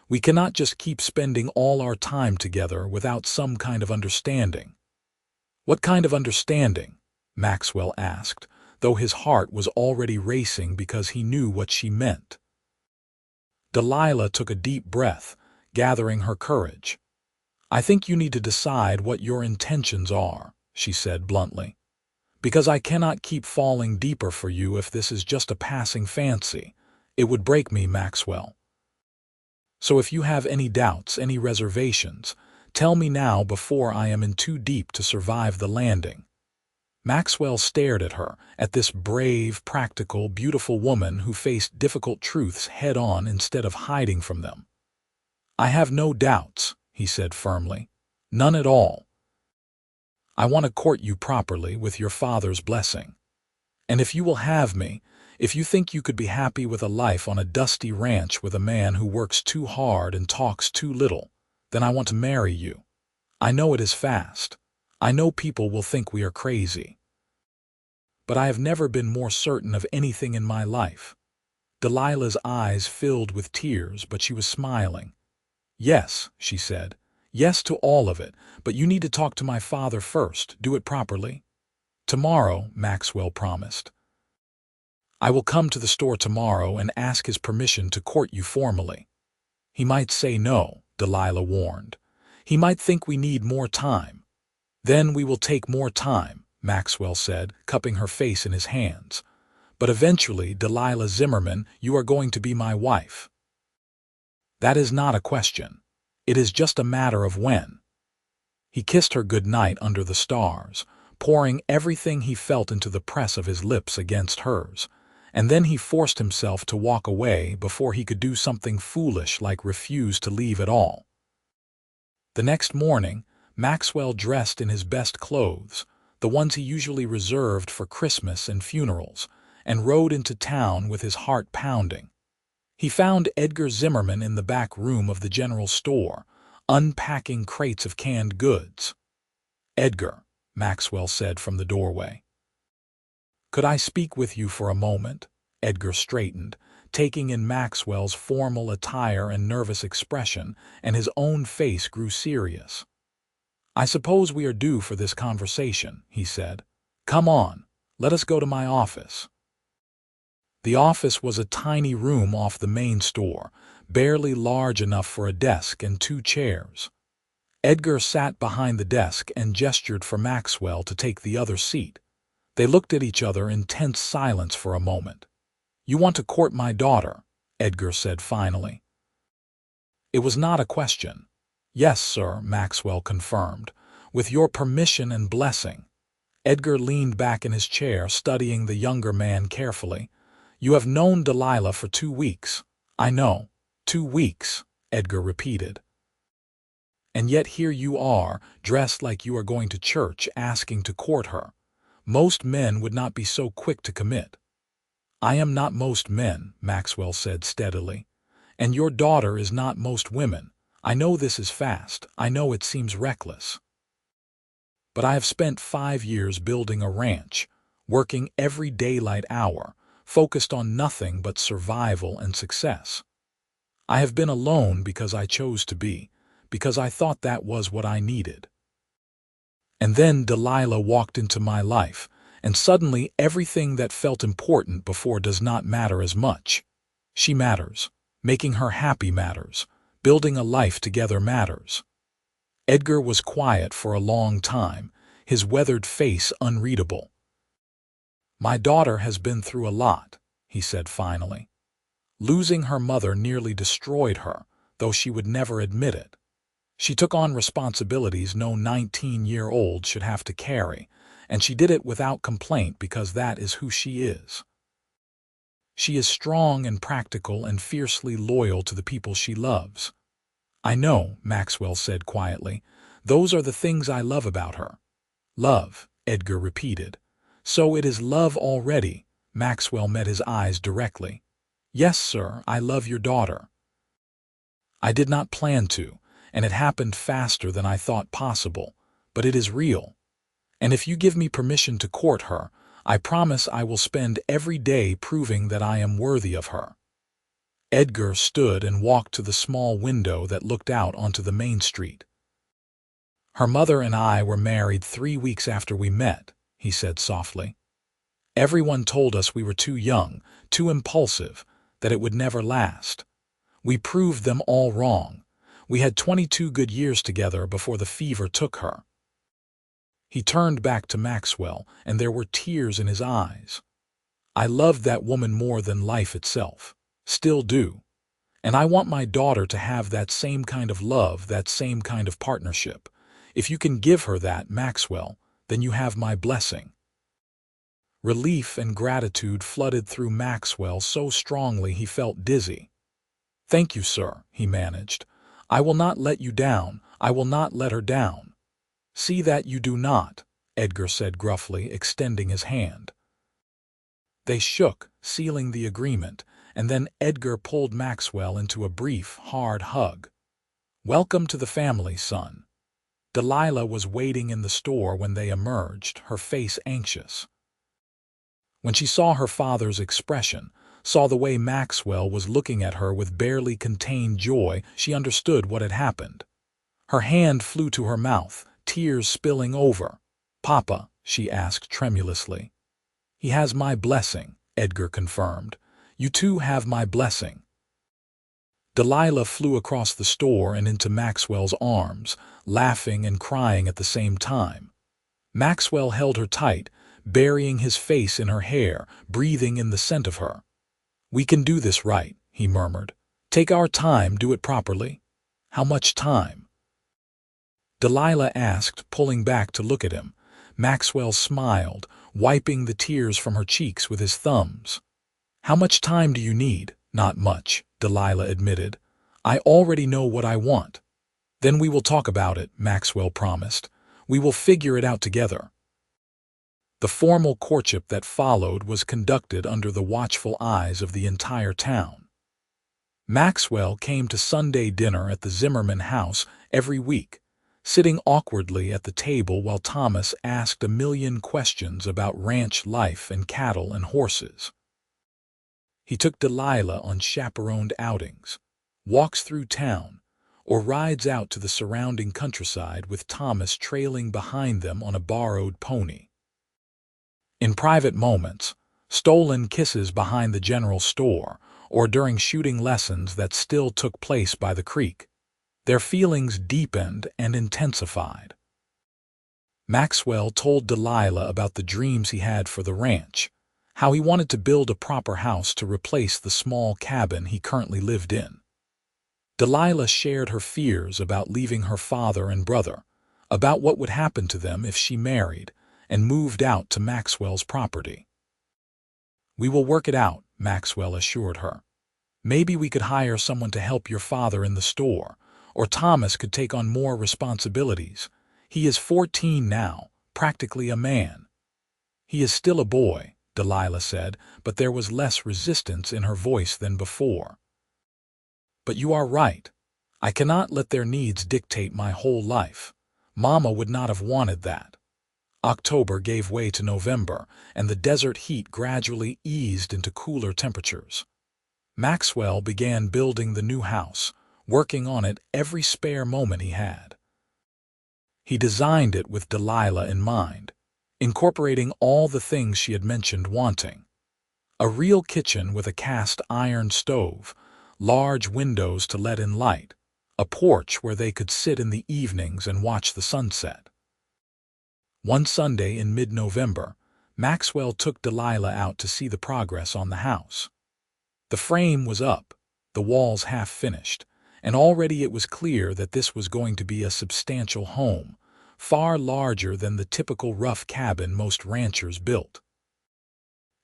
We cannot just keep spending all our time together without some kind of understanding." "What kind of understanding?" Maxwell asked, though his heart was already racing because he knew what she meant. Delilah took a deep breath, gathering her courage. "I think you need to decide what your intentions are," she said bluntly. "Because I cannot keep falling deeper for you if this is just a passing fancy. It would break me, Maxwell. So if you have any doubts, any reservations, tell me now before I am in too deep to survive the landing." Maxwell stared at her, at this brave, practical, beautiful woman who faced difficult truths head-on instead of hiding from them. "I have no doubts," he said firmly. "None at all. I want to court you properly with your father's blessing. And if you will have me, if you think you could be happy with a life on a dusty ranch with a man who works too hard and talks too little, then I want to marry you. I know it is fast. I know people will think we are crazy. But I have never been more certain of anything in my life." Delilah's eyes filled with tears, but she was smiling. "Yes," she said. "Yes to all of it, but you need to talk to my father first. Do it properly." "Tomorrow," Maxwell promised. "I will come to the store tomorrow and ask his permission to court you formally." "He might say no," Delilah warned. "He might think we need more time." "Then we will take more time," Maxwell said, cupping her face in his hands. "But eventually, Delilah Zimmerman, you are going to be my wife. That is not a question. It is just a matter of when." He kissed her good night under the stars, pouring everything he felt into the press of his lips against hers, and then he forced himself to walk away before he could do something foolish like refuse to leave at all. The next morning, Maxwell dressed in his best clothes, the ones he usually reserved for Christmas and funerals, and rode into town with his heart pounding. He found Edgar Zimmerman in the back room of the general store, unpacking crates of canned goods. "Edgar," Maxwell said from the doorway. "Could I speak with you for a moment?" Edgar straightened, taking in Maxwell's formal attire and nervous expression, and his own face grew serious. "I suppose we are due for this conversation," he said. "Come on, let us go to my office." The office was a tiny room off the main store, barely large enough for a desk and 2 chairs. Edgar sat behind the desk and gestured for Maxwell to take the other seat. They looked at each other in tense silence for a moment. "You want to court my daughter," Edgar said finally. It was not a question. "Yes, sir," Maxwell confirmed. "With your permission and blessing." Edgar leaned back in his chair, studying the younger man carefully. "You have known Delilah for 2 weeks. I know. 2 weeks," Edgar repeated. "And yet here you are, dressed like you are going to church, asking to court her. Most men would not be so quick to commit." "I am not most men," Maxwell said steadily. "And your daughter is not most women. I know this is fast. I know it seems reckless. But I have spent 5 years building a ranch, working every daylight hour, focused on nothing but survival and success. I have been alone because I chose to be, because I thought that was what I needed. And then Delilah walked into my life, and suddenly everything that felt important before does not matter as much. She matters. Making her happy matters. Building a life together matters." Edgar was quiet for a long time, his weathered face unreadable. "My daughter has been through a lot," he said finally. "Losing her mother nearly destroyed her, though she would never admit it. She took on responsibilities no 19-year-old should have to carry, and she did it without complaint because that is who she is. She is strong and practical and fiercely loyal to the people she loves. I know, Maxwell said quietly. Those are the things I love about her. Love, Edgar repeated. So it is love already. Maxwell met his eyes directly. Yes, sir, I love your daughter. I did not plan to, and it happened faster than I thought possible, but it is real. And if you give me permission to court her, I promise I will spend every day proving that I am worthy of her. Edgar stood and walked to the small window that looked out onto the main street. Her mother and I were married 3 weeks after we met, he said softly. Everyone told us we were too young, too impulsive, that it would never last. We proved them all wrong. We had 22 good years together before the fever took her. He turned back to Maxwell, and there were tears in his eyes. I loved that woman more than life itself. Still do. And I want my daughter to have that same kind of love, that same kind of partnership. If you can give her that, Maxwell, then you have my blessing. Relief and gratitude flooded through Maxwell so strongly he felt dizzy. Thank you, sir, he managed. I will not let you down. I will not let her down. See that you do not, Edgar said gruffly, extending his hand. They shook, sealing the agreement, and then Edgar pulled Maxwell into a brief, hard hug. Welcome to the family, son. Delilah was waiting in the store when they emerged, her face anxious. When she saw her father's expression, saw the way Maxwell was looking at her with barely contained joy, she understood what had happened. Her hand flew to her mouth, tears spilling over. Papa, she asked tremulously. He has my blessing, Edgar confirmed. You too have my blessing. Delilah flew across the store and into Maxwell's arms, laughing and crying at the same time. Maxwell held her tight, burying his face in her hair, breathing in the scent of her. We can do this right, he murmured. Take our time, do it properly. How much time? Delilah asked, pulling back to look at him. Maxwell smiled, wiping the tears from her cheeks with his thumbs. How much time do you need? Not much, Delilah admitted. I already know what I want. Then we will talk about it, Maxwell promised. We will figure it out together. The formal courtship that followed was conducted under the watchful eyes of the entire town. Maxwell came to Sunday dinner at the Zimmerman house every week, sitting awkwardly at the table while Thomas asked a million questions about ranch life and cattle and horses. He took Delilah on chaperoned outings, walks through town, or rides out to the surrounding countryside with Thomas trailing behind them on a borrowed pony. In private moments, stolen kisses behind the general store, or during shooting lessons that still took place by the creek, their feelings deepened and intensified. Maxwell told Delilah about the dreams he had for the ranch, how he wanted to build a proper house to replace the small cabin he currently lived in. Delilah shared her fears about leaving her father and brother, about what would happen to them if she married and moved out to Maxwell's property. We will work it out, Maxwell assured her. Maybe we could hire someone to help your father in the store, or Thomas could take on more responsibilities. He is 14 now, practically a man. He is still a boy, Delilah said, but there was less resistance in her voice than before. But you are right. I cannot let their needs dictate my whole life. Mama would not have wanted that. October gave way to November, and the desert heat gradually eased into cooler temperatures. Maxwell began building the new house, working on it every spare moment he had. He designed it with Delilah in mind, incorporating all the things she had mentioned wanting. A real kitchen with a cast-iron stove, large windows to let in light, a porch where they could sit in the evenings and watch the sunset. One Sunday in mid-November, Maxwell took Delilah out to see the progress on the house. The frame was up, the walls half finished, and already it was clear that this was going to be a substantial home, far larger than the typical rough cabin most ranchers built.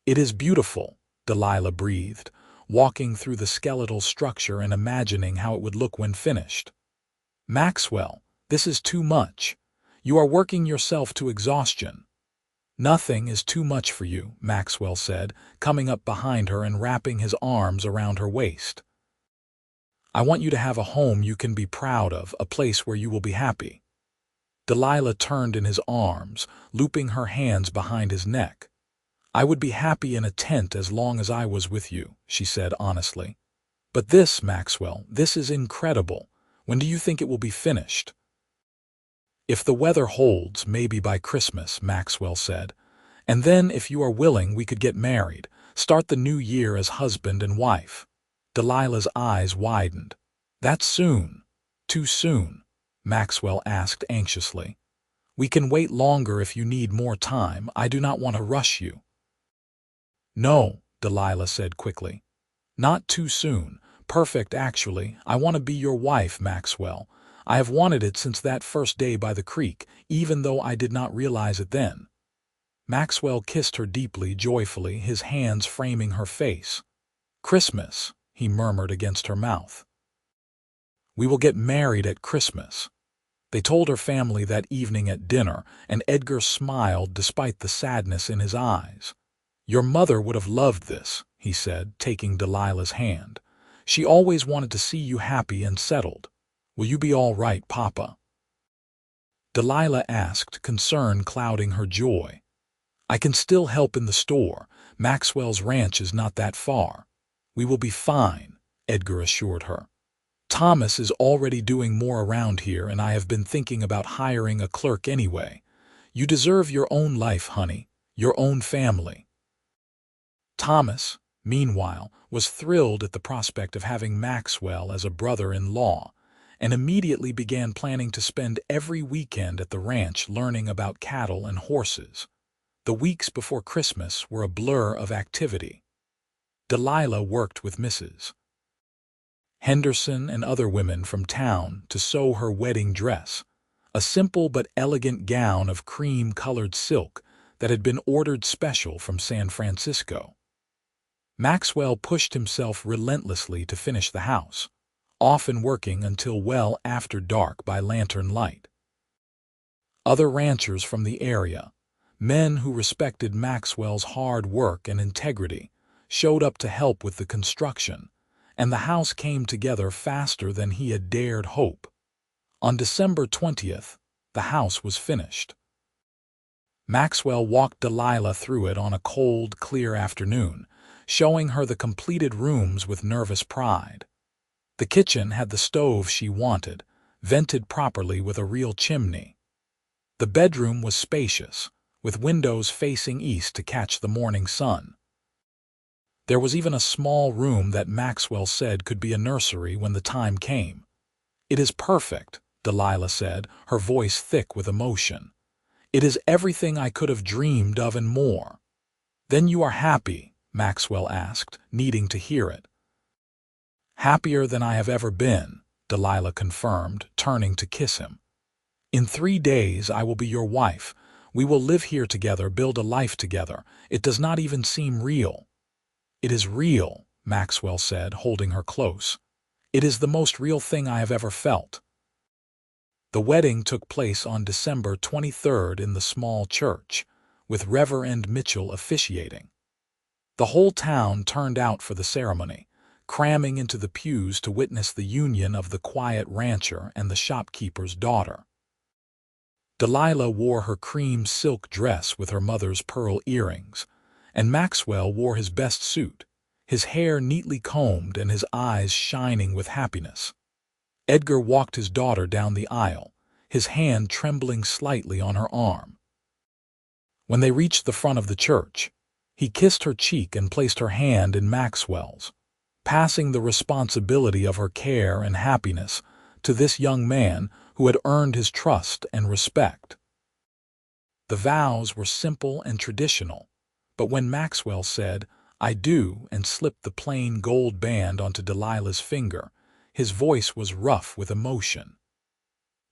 "It is beautiful," Delilah breathed, walking through the skeletal structure and imagining how it would look when finished. "Maxwell, this is too much. You are working yourself to exhaustion." "Nothing is too much for you," Maxwell said, coming up behind her and wrapping his arms around her waist. "I want you to have a home you can be proud of, a place where you will be happy." Delilah turned in his arms, looping her hands behind his neck. "I would be happy in a tent as long as I was with you," she said honestly. "But this, Maxwell, this is incredible. When do you think it will be finished?" "If the weather holds, maybe by Christmas," Maxwell said. "And then, if you are willing, we could get married, start the new year as husband and wife." Delilah's eyes widened. "That's soon. Too soon?" Maxwell asked anxiously. "We can wait longer if you need more time. I do not want to rush you." "No," Delilah said quickly. "Not too soon. Perfect, actually. I want to be your wife, Maxwell. I have wanted it since that first day by the creek, even though I did not realize it then." Maxwell kissed her deeply, joyfully, his hands framing her face. "Christmas," he murmured against her mouth. "We will get married at Christmas." They told her family that evening at dinner, and Edgar smiled despite the sadness in his eyes. "Your mother would have loved this," he said, taking Delilah's hand. "She always wanted to see you happy and settled. Will you be all right, Papa?" Delilah asked, concern clouding her joy. "I can still help in the store. Maxwell's ranch is not that far. We will be fine," Edgar assured her. "Thomas is already doing more around here, and I have been thinking about hiring a clerk anyway. You deserve your own life, honey, your own family." Thomas, meanwhile, was thrilled at the prospect of having Maxwell as a brother-in-law, and immediately began planning to spend every weekend at the ranch learning about cattle and horses. The weeks before Christmas were a blur of activity. Delilah worked with Mrs. Henderson and other women from town to sew her wedding dress, a simple but elegant gown of cream-colored silk that had been ordered special from San Francisco. Maxwell pushed himself relentlessly to finish the house, often working until well after dark by lantern light. Other ranchers from the area, men who respected Maxwell's hard work and integrity, showed up to help with the construction, and the house came together faster than he had dared hope. On December 20th, the house was finished. Maxwell walked Delilah through it on a cold, clear afternoon, showing her the completed rooms with nervous pride. The kitchen had the stove she wanted, vented properly with a real chimney. The bedroom was spacious, with windows facing east to catch the morning sun. There was even a small room that Maxwell said could be a nursery when the time came. "It is perfect," Delilah said, her voice thick with emotion. "It is everything I could have dreamed of and more." "Then you are happy?" Maxwell asked, needing to hear it. "Happier than I have ever been," Delilah confirmed, turning to kiss him. "In 3 days I will be your wife. We will live here together, build a life together. It does not even seem real." "It is real," Maxwell said, holding her close. "It is the most real thing I have ever felt." The wedding took place on December 23rd in the small church, with Reverend Mitchell officiating. The whole town turned out for the ceremony, cramming into the pews to witness the union of the quiet rancher and the shopkeeper's daughter. Delilah wore her cream silk dress with her mother's pearl earrings, and Maxwell wore his best suit, his hair neatly combed and his eyes shining with happiness. Edgar walked his daughter down the aisle, his hand trembling slightly on her arm. When they reached the front of the church, he kissed her cheek and placed her hand in Maxwell's, passing the responsibility of her care and happiness to this young man who had earned his trust and respect. The vows were simple and traditional, but when Maxwell said, "I do," and slipped the plain gold band onto Delilah's finger, his voice was rough with emotion.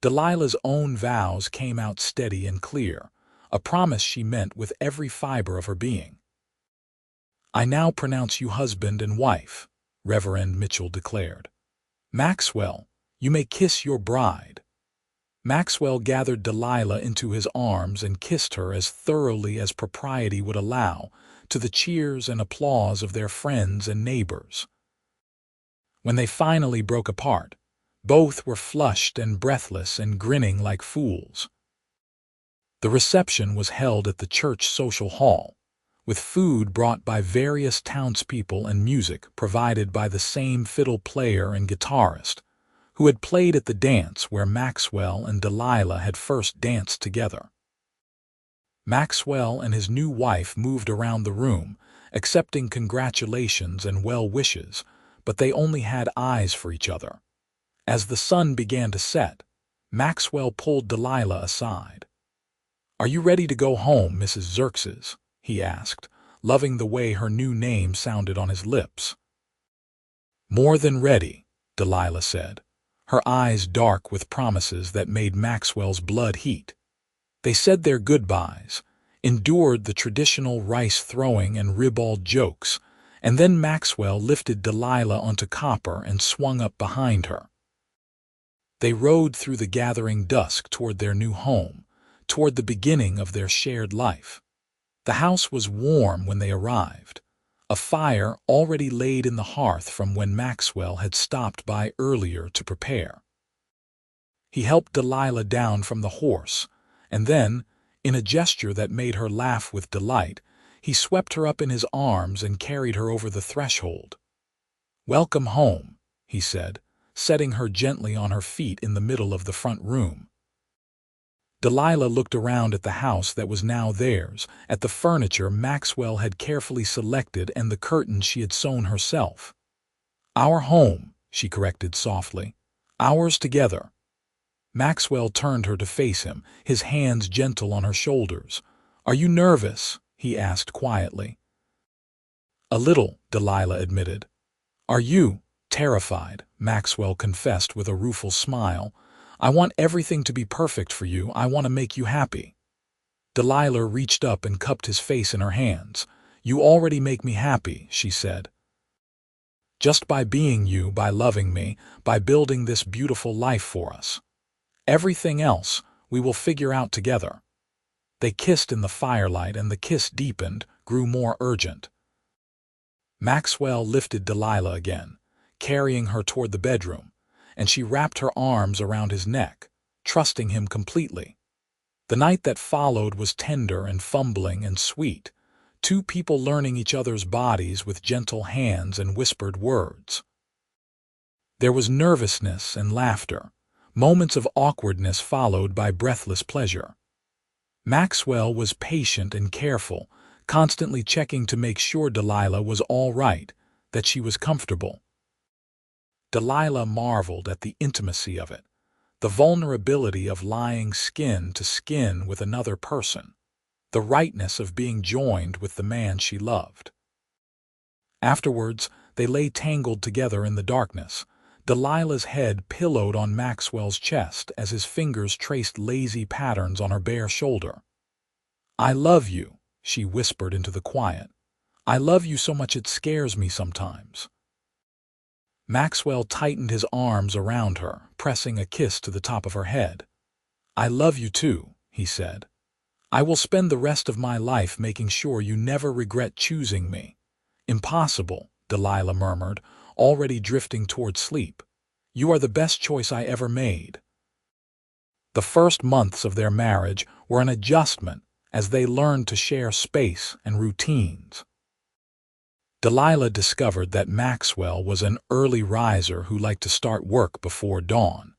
Delilah's own vows came out steady and clear, a promise she meant with every fiber of her being. "I now pronounce you husband and wife," Reverend Mitchell declared. "Maxwell, you may kiss your bride." Maxwell gathered Delilah into his arms and kissed her as thoroughly as propriety would allow, to the cheers and applause of their friends and neighbors. When they finally broke apart, both were flushed and breathless and grinning like fools. The reception was held at the church social hall, with food brought by various townspeople and music provided by the same fiddle player and guitarist, who had played at the dance where Maxwell and Delilah had first danced together. Maxwell and his new wife moved around the room, accepting congratulations and well wishes, but they only had eyes for each other. As the sun began to set, Maxwell pulled Delilah aside. "Are you ready to go home, Mrs. Xerxes?" he asked, loving the way her new name sounded on his lips. "More than ready," Delilah said, her eyes dark with promises that made Maxwell's blood heat. They said their goodbyes, endured the traditional rice-throwing and ribald jokes, and then Maxwell lifted Delilah onto copper and swung up behind her. They rode through the gathering dusk toward their new home, toward the beginning of their shared life. The house was warm when they arrived, a fire already laid in the hearth from when Maxwell had stopped by earlier to prepare. He helped Delilah down from the horse, and then, in a gesture that made her laugh with delight, he swept her up in his arms and carried her over the threshold. "Welcome home," he said, setting her gently on her feet in the middle of the front room. Delilah looked around at the house that was now theirs, at the furniture Maxwell had carefully selected and the curtains she had sewn herself. "Our home," she corrected softly. "Ours together." Maxwell turned her to face him, his hands gentle on her shoulders. "Are you nervous?" he asked quietly. "A little," Delilah admitted. "Are you?" "Terrified," Maxwell confessed with a rueful smile. "I want everything to be perfect for you. I want to make you happy." Delilah reached up and cupped his face in her hands. "You already make me happy," she said. "Just by being you, by loving me, by building this beautiful life for us. Everything else we will figure out together." They kissed in the firelight, and the kiss deepened, grew more urgent. Maxwell lifted Delilah again, carrying her toward the bedroom, and she wrapped her arms around his neck, trusting him completely. The night that followed was tender and fumbling and sweet, two people learning each other's bodies with gentle hands and whispered words. There was nervousness and laughter, moments of awkwardness followed by breathless pleasure. Maxwell was patient and careful, constantly checking to make sure Delilah was all right, that she was comfortable. Delilah marveled at the intimacy of it, the vulnerability of lying skin to skin with another person, the rightness of being joined with the man she loved. Afterwards, they lay tangled together in the darkness, Delilah's head pillowed on Maxwell's chest as his fingers traced lazy patterns on her bare shoulder. "I love you," she whispered into the quiet. "I love you so much it scares me sometimes." Maxwell tightened his arms around her, pressing a kiss to the top of her head. "I love you too," he said. "I will spend the rest of my life making sure you never regret choosing me." "Impossible," Delilah murmured, already drifting toward sleep. "You are the best choice I ever made." The first months of their marriage were an adjustment as they learned to share space and routines. Delilah discovered that Maxwell was an early riser who liked to start work before dawn,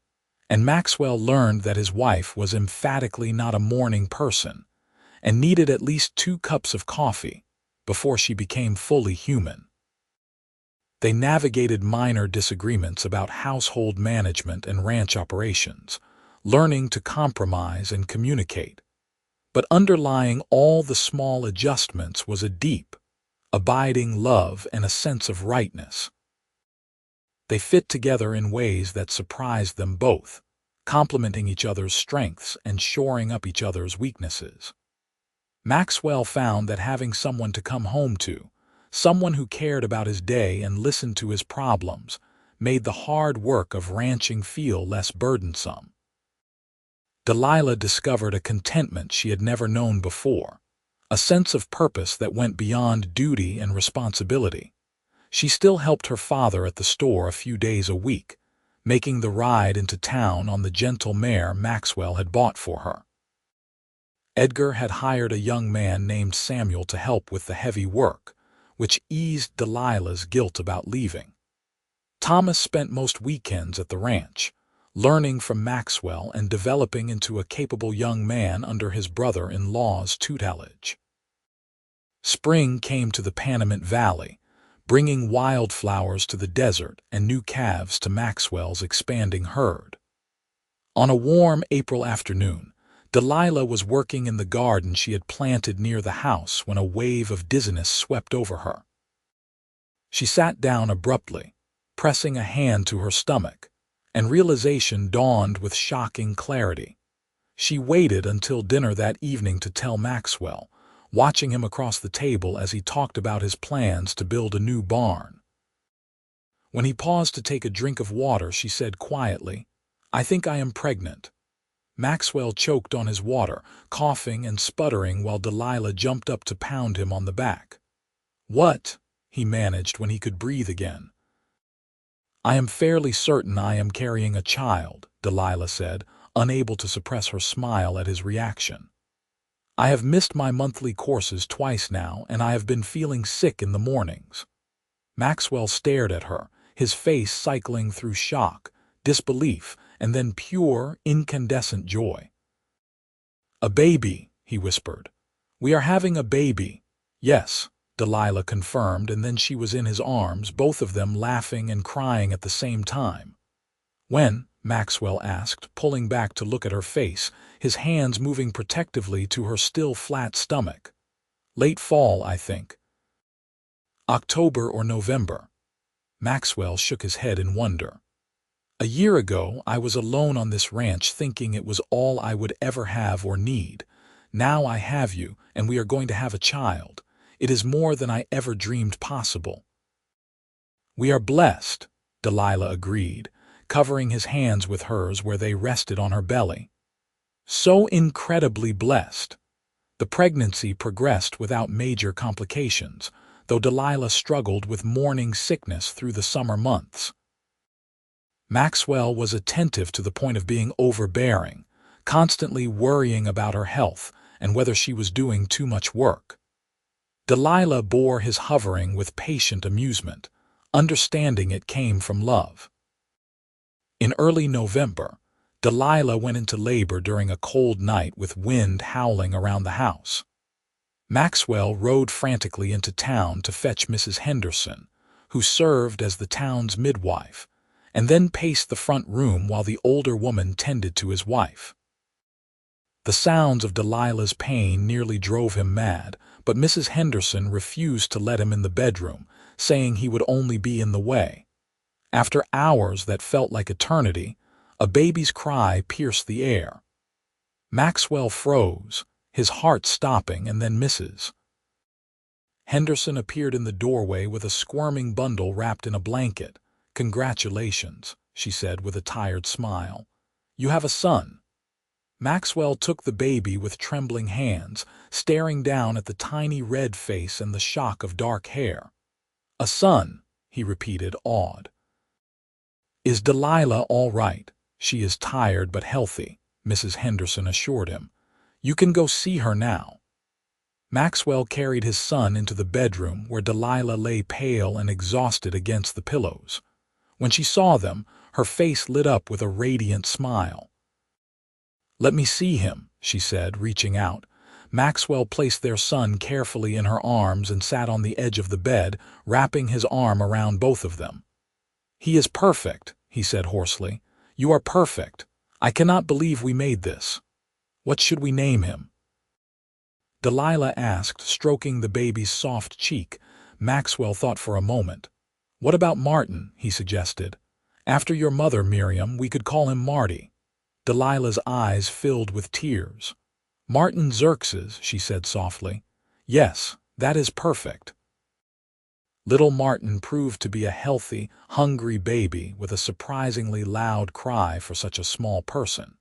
and Maxwell learned that his wife was emphatically not a morning person and needed at least 2 cups of coffee before she became fully human. They navigated minor disagreements about household management and ranch operations, learning to compromise and communicate. But underlying all the small adjustments was a deep, abiding love and a sense of rightness. They fit together in ways that surprised them both, complementing each other's strengths and shoring up each other's weaknesses. Maxwell found that having someone to come home to, someone who cared about his day and listened to his problems, made the hard work of ranching feel less burdensome. Delilah discovered a contentment she had never known before, a sense of purpose that went beyond duty and responsibility. She still helped her father at the store a few days a week, making the ride into town on the gentle mare Maxwell had bought for her. Edgar had hired a young man named Samuel to help with the heavy work, which eased Delilah's guilt about leaving. Thomas spent most weekends at the ranch, learning from Maxwell and developing into a capable young man under his brother-in-law's tutelage. Spring came to the Panamint Valley, bringing wildflowers to the desert and new calves to Maxwell's expanding herd. On a warm April afternoon, Delilah was working in the garden she had planted near the house when a wave of dizziness swept over her. She sat down abruptly, pressing a hand to her stomach, and realization dawned with shocking clarity. She waited until dinner that evening to tell Maxwell, watching him across the table as he talked about his plans to build a new barn. When he paused to take a drink of water, she said quietly, "I think I am pregnant." Maxwell choked on his water, coughing and sputtering while Delilah jumped up to pound him on the back. "What?" he managed when he could breathe again. "I am fairly certain I am carrying a child," Delilah said, unable to suppress her smile at his reaction. "I have missed my monthly courses twice now, and I have been feeling sick in the mornings." Maxwell stared at her, his face cycling through shock, disbelief, and then pure, incandescent joy. "A baby," he whispered. "We are having a baby." "Yes," Delilah confirmed, and then she was in his arms, both of them laughing and crying at the same time. "When?" Maxwell asked, pulling back to look at her face, his hands moving protectively to her still flat stomach. "Late fall, I think." "October or November." Maxwell shook his head in wonder. "A year ago, I was alone on this ranch thinking it was all I would ever have or need. Now I have you, and we are going to have a child. It is more than I ever dreamed possible." "We are blessed," Delilah agreed, covering his hands with hers where they rested on her belly. "So incredibly blessed." The pregnancy progressed without major complications, though Delilah struggled with morning sickness through the summer months. Maxwell was attentive to the point of being overbearing, constantly worrying about her health and whether she was doing too much work. Delilah bore his hovering with patient amusement, understanding it came from love. In early November, Delilah went into labor during a cold night with wind howling around the house. Maxwell rode frantically into town to fetch Mrs. Henderson, who served as the town's midwife, and then paced the front room while the older woman tended to his wife. The sounds of Delilah's pain nearly drove him mad, but Mrs. Henderson refused to let him in the bedroom, saying he would only be in the way. After hours that felt like eternity, a baby's cry pierced the air. Maxwell froze, his heart stopping, and then Mrs. Henderson appeared in the doorway with a squirming bundle wrapped in a blanket. "Congratulations," she said with a tired smile. "You have a son." Maxwell took the baby with trembling hands, staring down at the tiny red face and the shock of dark hair. "A son," he repeated, awed. "Is Delilah all right?" "She is tired but healthy," Mrs. Henderson assured him. "You can go see her now." Maxwell carried his son into the bedroom where Delilah lay pale and exhausted against the pillows. When she saw them, her face lit up with a radiant smile. "Let me see him," she said, reaching out. Maxwell placed their son carefully in her arms and sat on the edge of the bed, wrapping his arm around both of them. "He is perfect," he said hoarsely. "You are perfect. I cannot believe we made this. What should we name him?" Delilah asked, stroking the baby's soft cheek. Maxwell thought for a moment. "What about Martin?" he suggested. "After your mother, Miriam, we could call him Marty." Delilah's eyes filled with tears. "Martin Xerxes," she said softly. "Yes, that is perfect." Little Martin proved to be a healthy, hungry baby with a surprisingly loud cry for such a small person.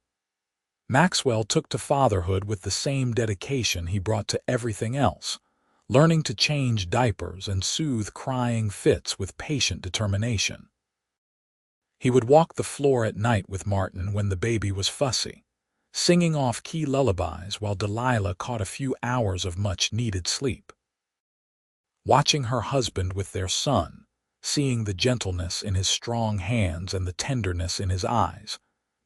Maxwell took to fatherhood with the same dedication he brought to everything else, learning to change diapers and soothe crying fits with patient determination. He would walk the floor at night with Martin when the baby was fussy, singing off-key lullabies while Delilah caught a few hours of much-needed sleep. Watching her husband with their son, seeing the gentleness in his strong hands and the tenderness in his eyes,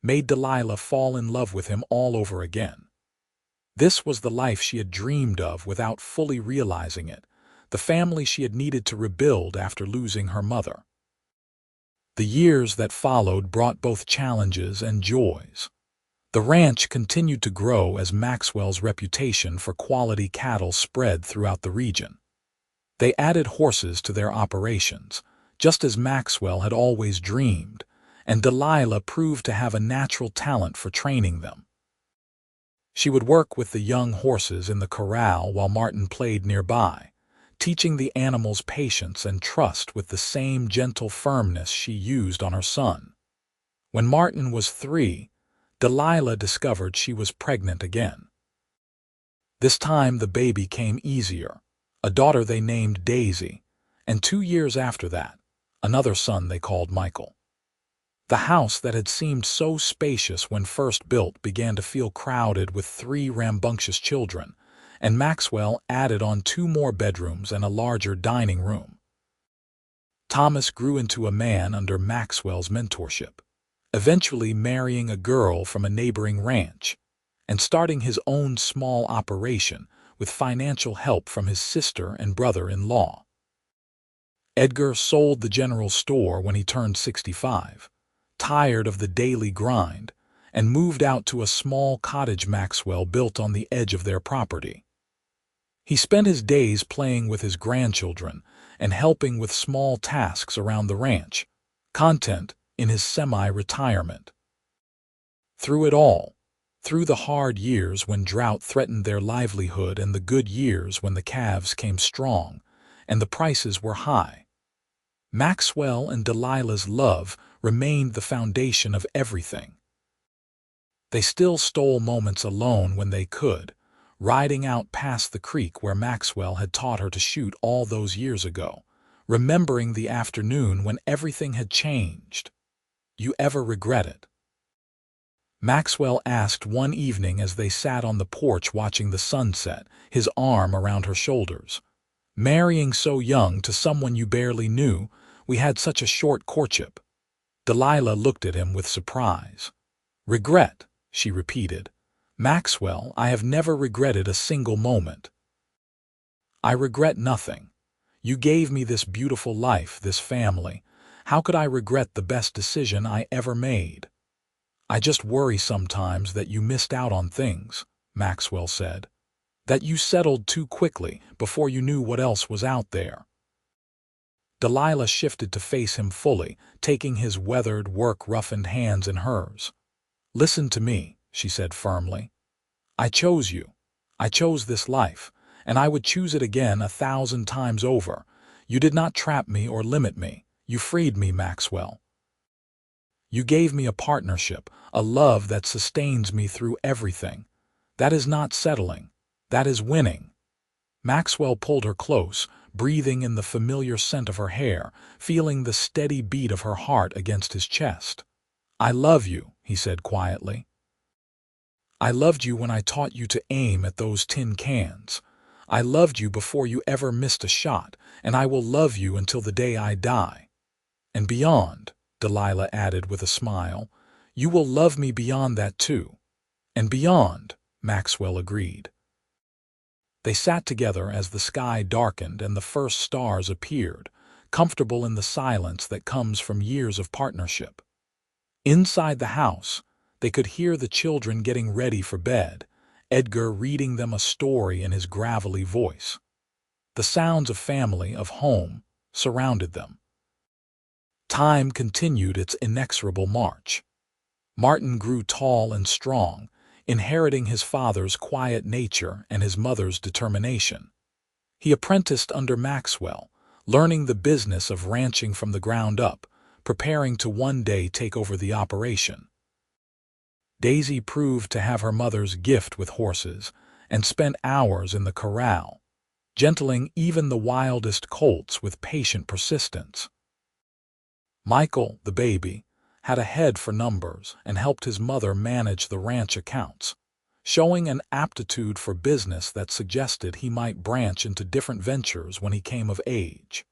made Delilah fall in love with him all over again. This was the life she had dreamed of without fully realizing it, the family she had needed to rebuild after losing her mother. The years that followed brought both challenges and joys. The ranch continued to grow as Maxwell's reputation for quality cattle spread throughout the region. They added horses to their operations, just as Maxwell had always dreamed, and Delilah proved to have a natural talent for training them. She would work with the young horses in the corral while Martin played nearby, teaching the animals patience and trust with the same gentle firmness she used on her son. When Martin was 3, Delilah discovered she was pregnant again. This time the baby came easier, a daughter they named Daisy, and 2 years after that, another son they called Michael. The house that had seemed so spacious when first built began to feel crowded with 3 rambunctious children, and Maxwell added on 2 more bedrooms and a larger dining room. Thomas grew into a man under Maxwell's mentorship, eventually marrying a girl from a neighboring ranch, and starting his own small operation with financial help from his sister and brother-in-law. Edgar sold the general store when he turned 65, tired of the daily grind, and moved out to a small cottage Maxwell built on the edge of their property. He spent his days playing with his grandchildren and helping with small tasks around the ranch, content in his semi-retirement. Through it all, through the hard years when drought threatened their livelihood and the good years when the calves came strong and the prices were high, Maxwell and Delilah's love remained the foundation of everything. They still stole moments alone when they could, riding out past the creek where Maxwell had taught her to shoot all those years ago, remembering the afternoon when everything had changed. "You ever regret it?" Maxwell asked one evening as they sat on the porch watching the sunset, his arm around her shoulders. "Marrying so young to someone you barely knew, we had such a short courtship." Delilah looked at him with surprise. "Regret," she repeated. "Maxwell, I have never regretted a single moment." "I regret nothing. You gave me this beautiful life, this family. How could I regret the best decision I ever made?" "I just worry sometimes that you missed out on things," Maxwell said. "That you settled too quickly before you knew what else was out there." Delilah shifted to face him fully, taking his weathered, work-roughened hands in hers. "Listen to me," she said firmly. "I chose you. I chose this life, and I would choose it again 1,000 times over. You did not trap me or limit me. You freed me, Maxwell. You gave me a partnership, a love that sustains me through everything. That is not settling. That is winning." Maxwell pulled her close, breathing in the familiar scent of her hair, feeling the steady beat of her heart against his chest. "I love you," he said quietly. "I loved you when I taught you to aim at those tin cans. I loved you before you ever missed a shot, and I will love you until the day I die. And beyond," Delilah added with a smile, "you will love me beyond that too." "And beyond," Maxwell agreed. They sat together as the sky darkened and the first stars appeared, comfortable in the silence that comes from years of partnership. Inside the house, they could hear the children getting ready for bed, Edgar reading them a story in his gravelly voice. The sounds of family, of home, surrounded them. Time continued its inexorable march. Martin grew tall and strong, inheriting his father's quiet nature and his mother's determination. He apprenticed under Maxwell, learning the business of ranching from the ground up, preparing to one day take over the operation. Daisy proved to have her mother's gift with horses and spent hours in the corral, gentling even the wildest colts with patient persistence. Michael, the baby, had a head for numbers and helped his mother manage the ranch accounts, showing an aptitude for business that suggested he might branch into different ventures when he came of age.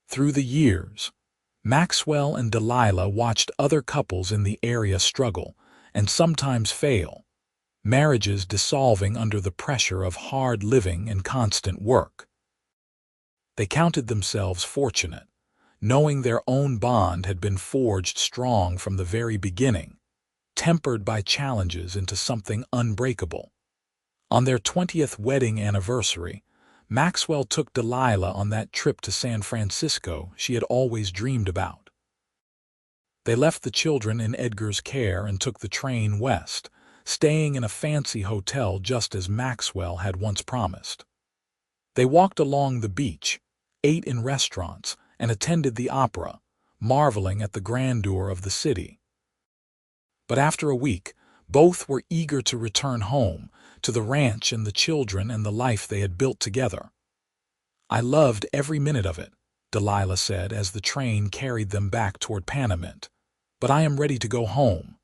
Through the years, Maxwell and Delilah watched other couples in the area struggle and sometimes fail, marriages dissolving under the pressure of hard living and constant work. They counted themselves fortunate, knowing their own bond had been forged strong from the very beginning, tempered by challenges into something unbreakable. On their 20th wedding anniversary, Maxwell took Delilah on that trip to San Francisco she had always dreamed about. They left the children in Edgar's care and took the train west, staying in a fancy hotel just as Maxwell had once promised. They walked along the beach, ate in restaurants, and attended the opera, marveling at the grandeur of the city. But after a week, both were eager to return home, to the ranch and the children and the life they had built together. "I loved every minute of it," Delilah said as the train carried them back toward Panamint, "but I am ready to go home."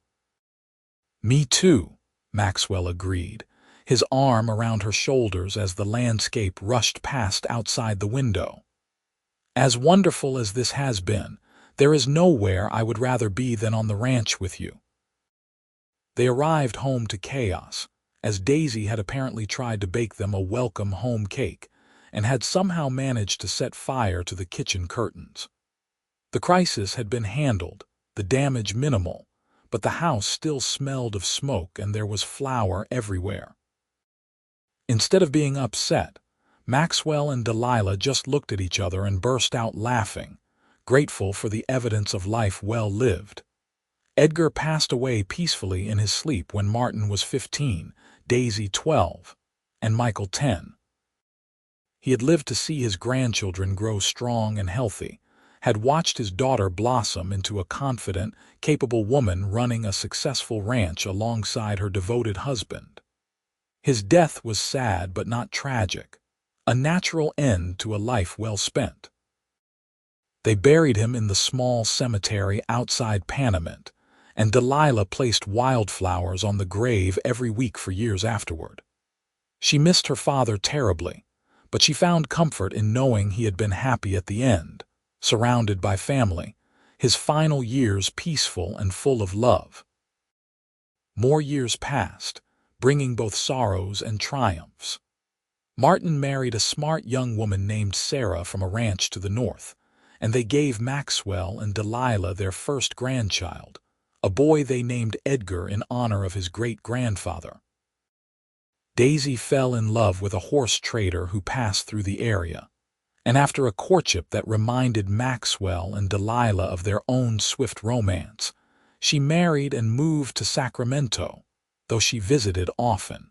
"Me too," Maxwell agreed, his arm around her shoulders as the landscape rushed past outside the window. "As wonderful as this has been, there is nowhere I would rather be than on the ranch with you." They arrived home to chaos, as Daisy had apparently tried to bake them a welcome home cake and had somehow managed to set fire to the kitchen curtains. The crisis had been handled, the damage minimal, but the house still smelled of smoke and there was flour everywhere. Instead of being upset, Maxwell and Delilah just looked at each other and burst out laughing, grateful for the evidence of life well lived. Edgar passed away peacefully in his sleep when Martin was 15, Daisy 12, and Michael 10. He had lived to see his grandchildren grow strong and healthy, had watched his daughter blossom into a confident, capable woman running a successful ranch alongside her devoted husband. His death was sad but not tragic, a natural end to a life well spent. They buried him in the small cemetery outside Panamint, and Delilah placed wildflowers on the grave every week for years afterward. She missed her father terribly, but she found comfort in knowing he had been happy at the end, surrounded by family, his final years peaceful and full of love. More years passed, bringing both sorrows and triumphs. Martin married a smart young woman named Sarah from a ranch to the north, and they gave Maxwell and Delilah their first grandchild, a boy they named Edgar in honor of his great-grandfather. Daisy fell in love with a horse trader who passed through the area, and after a courtship that reminded Maxwell and Delilah of their own swift romance, she married and moved to Sacramento, though she visited often.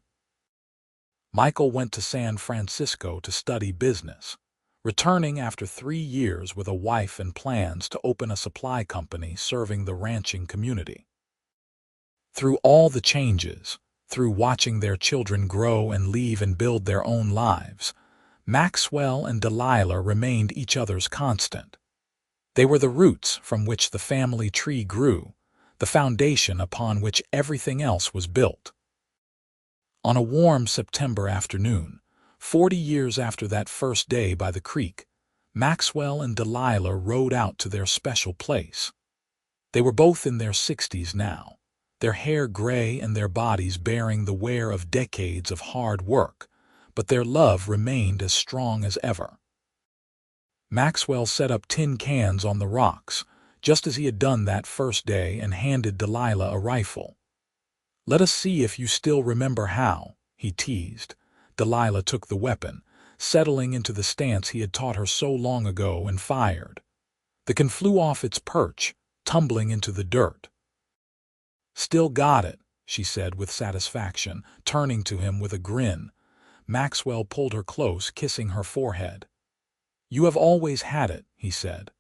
Michael went to San Francisco to study business, returning after 3 years with a wife and plans to open a supply company serving the ranching community. Through all the changes, through watching their children grow and leave and build their own lives, Maxwell and Delilah remained each other's constant. They were the roots from which the family tree grew, the foundation upon which everything else was built. On a warm September afternoon, 40 years after that first day by the creek, Maxwell and Delilah rode out to their special place. They were both in their 60s now, their hair gray and their bodies bearing the wear of decades of hard work, but their love remained as strong as ever. Maxwell set up tin cans on the rocks, just as he had done that first day, and handed Delilah a rifle. "Let us see if you still remember how," he teased. Delilah took the weapon, settling into the stance he had taught her so long ago, and fired. The can flew off its perch, tumbling into the dirt. Still got it, she said with satisfaction, turning to him with a grin. Maxwell pulled her close, kissing her forehead. You have always had it, he said.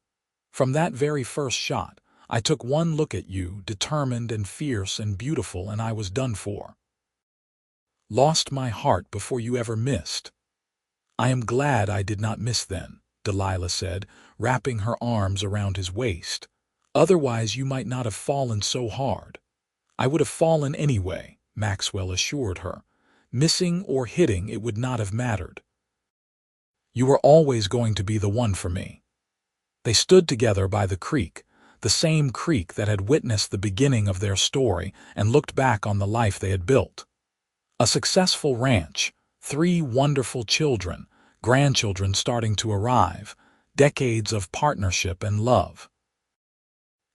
From that very first shot, I took one look at you, determined and fierce and beautiful, and I was done for. Lost my heart before you ever missed. I am glad I did not miss then, Delilah said, wrapping her arms around his waist. Otherwise you might not have fallen so hard. I would have fallen anyway, Maxwell assured her. Missing or hitting, it would not have mattered. You were always going to be the one for me. They stood together by the creek, the same creek that had witnessed the beginning of their story, and looked back on the life they had built. A successful ranch, 3 wonderful children, grandchildren starting to arrive, decades of partnership and love.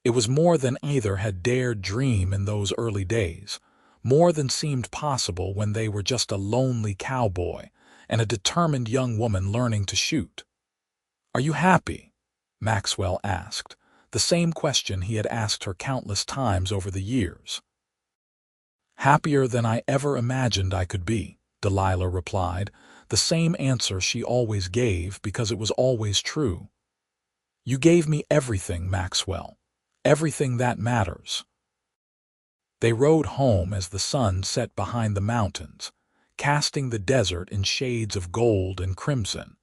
It was more than either had dared dream in those early days, more than seemed possible when they were just a lonely cowboy and a determined young woman learning to shoot. Are you happy? Maxwell asked, the same question he had asked her countless times over the years. Happier than I ever imagined I could be, Delilah replied, the same answer she always gave because it was always true. You gave me everything, Maxwell, everything that matters. They rode home as the sun set behind the mountains, casting the desert in shades of gold and crimson,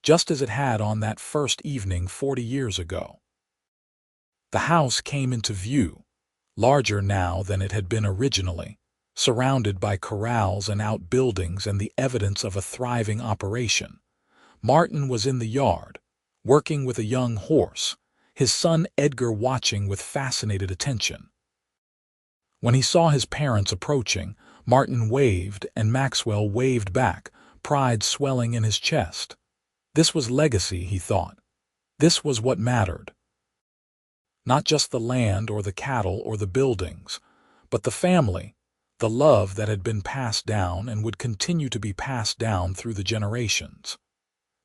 just as it had on that first evening 40 years ago. The house came into view, larger now than it had been originally, surrounded by corrals and outbuildings and the evidence of a thriving operation. Martin was in the yard, working with a young horse, his son Edgar watching with fascinated attention. When he saw his parents approaching, Martin waved and Maxwell waved back, pride swelling in his chest. This was legacy, he thought. This was what mattered. Not just the land or the cattle or the buildings, but the family, the love that had been passed down and would continue to be passed down through the generations.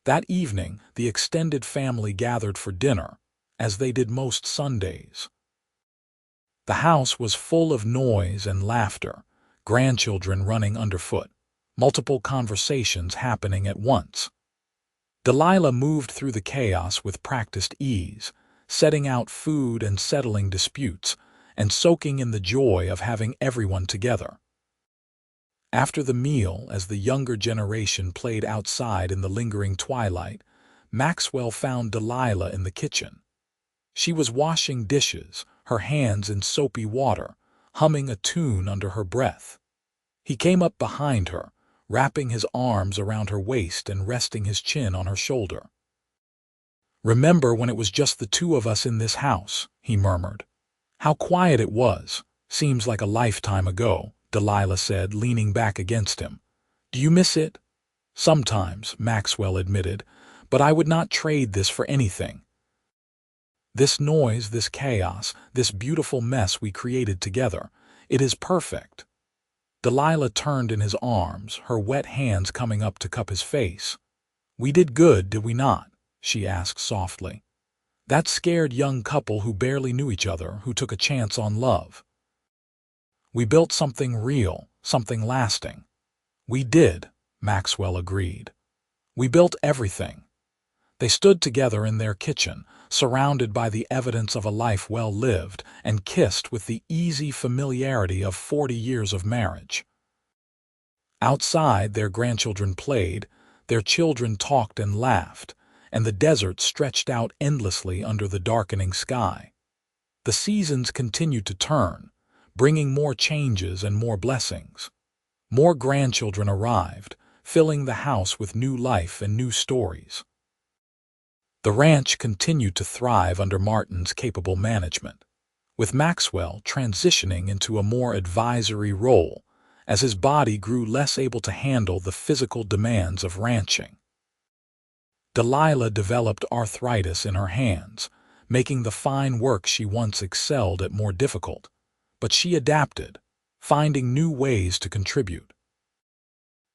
That evening, the extended family gathered for dinner, as they did most Sundays. The house was full of noise and laughter, grandchildren running underfoot, multiple conversations happening at once. Delilah moved through the chaos with practiced ease, setting out food and settling disputes, and soaking in the joy of having everyone together. After the meal, as the younger generation played outside in the lingering twilight, Maxwell found Delilah in the kitchen. She was washing dishes, her hands in soapy water, humming a tune under her breath. He came up behind her, wrapping his arms around her waist and resting his chin on her shoulder. Remember when it was just the two of us in this house, he murmured. How quiet it was. Seems like a lifetime ago, Delilah said, leaning back against him. Do you miss it? Sometimes, Maxwell admitted, but I would not trade this for anything. This noise, this chaos, this beautiful mess we created together, it is perfect. Delilah turned in his arms, her wet hands coming up to cup his face. We did good, did we not? She asked softly. That scared young couple who barely knew each other, who took a chance on love. We built something real, something lasting. We did, Maxwell agreed. We built everything. They stood together in their kitchen, surrounded by the evidence of a life well lived, and kissed with the easy familiarity of 40 years of marriage. Outside, their grandchildren played, their children talked and laughed, and the desert stretched out endlessly under the darkening sky. The seasons continued to turn, bringing more changes and more blessings. More grandchildren arrived, filling the house with new life and new stories. The ranch continued to thrive under Martin's capable management, with Maxwell transitioning into a more advisory role as his body grew less able to handle the physical demands of ranching. Delilah developed arthritis in her hands, making the fine work she once excelled at more difficult, but she adapted, finding new ways to contribute.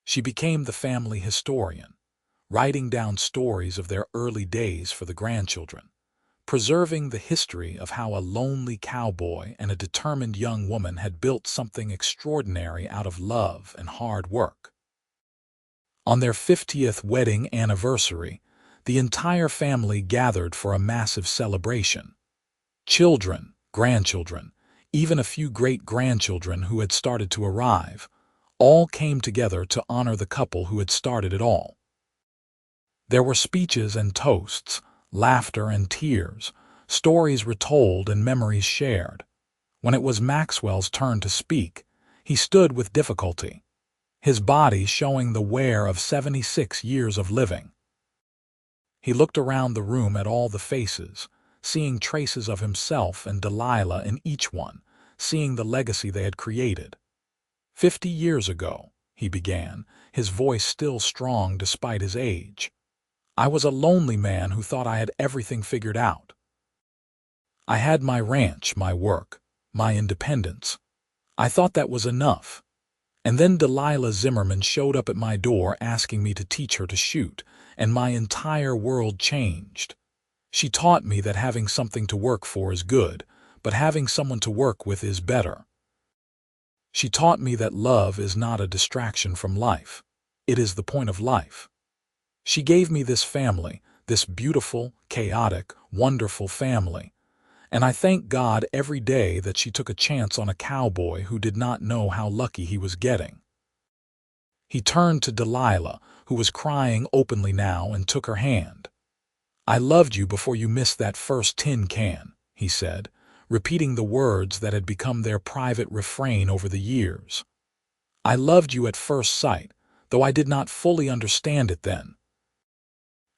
She became the family historian, writing down stories of their early days for the grandchildren, preserving the history of how a lonely cowboy and a determined young woman had built something extraordinary out of love and hard work. On their 50th wedding anniversary, the entire family gathered for a massive celebration. Children, grandchildren, even a few great-grandchildren who had started to arrive, all came together to honor the couple who had started it all. There were speeches and toasts, laughter and tears, stories retold and memories shared. When it was Maxwell's turn to speak, he stood with difficulty, his body showing the wear of 76 years of living. He looked around the room at all the faces, seeing traces of himself and Delilah in each one, seeing the legacy they had created. 50 years ago, he began, his voice still strong despite his age, I was a lonely man who thought I had everything figured out. I had my ranch, my work, my independence. I thought that was enough. And then Delilah Zimmerman showed up at my door asking me to teach her to shoot, and my entire world changed. She taught me that having something to work for is good, but having someone to work with is better. She taught me that love is not a distraction from life. It is the point of life. She gave me this family, this beautiful, chaotic, wonderful family, and I thank God every day that she took a chance on a cowboy who did not know how lucky he was getting. He turned to Delilah, who was crying openly now, and took her hand. I loved you before you missed that first tin can, he said, repeating the words that had become their private refrain over the years. I loved you at first sight, though I did not fully understand it then.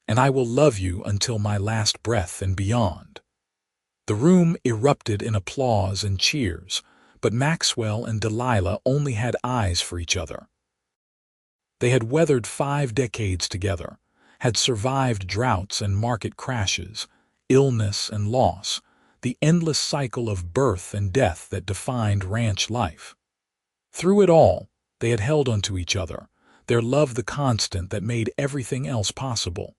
And I will love you until my last breath and beyond. The room erupted in applause and cheers, but Maxwell and Delilah only had eyes for each other. They had weathered 5 decades together, had survived droughts and market crashes, illness and loss, the endless cycle of birth and death that defined ranch life. Through it all, they had held onto each other, their love the constant that made everything else possible.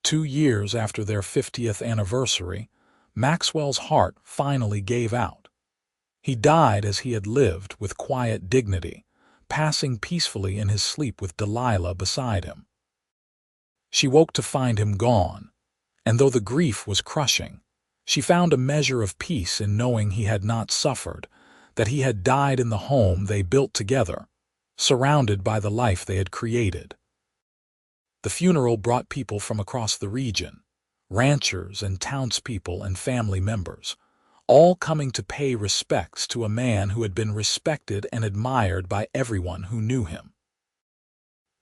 2 years after their 50th anniversary, Maxwell's heart finally gave out. He died as he had lived, with quiet dignity, passing peacefully in his sleep with Delilah beside him. She woke to find him gone, and though the grief was crushing, she found a measure of peace in knowing he had not suffered, that he had died in the home they built together, surrounded by the life they had created. The funeral brought people from across the region, ranchers and townspeople and family members, all coming to pay respects to a man who had been respected and admired by everyone who knew him.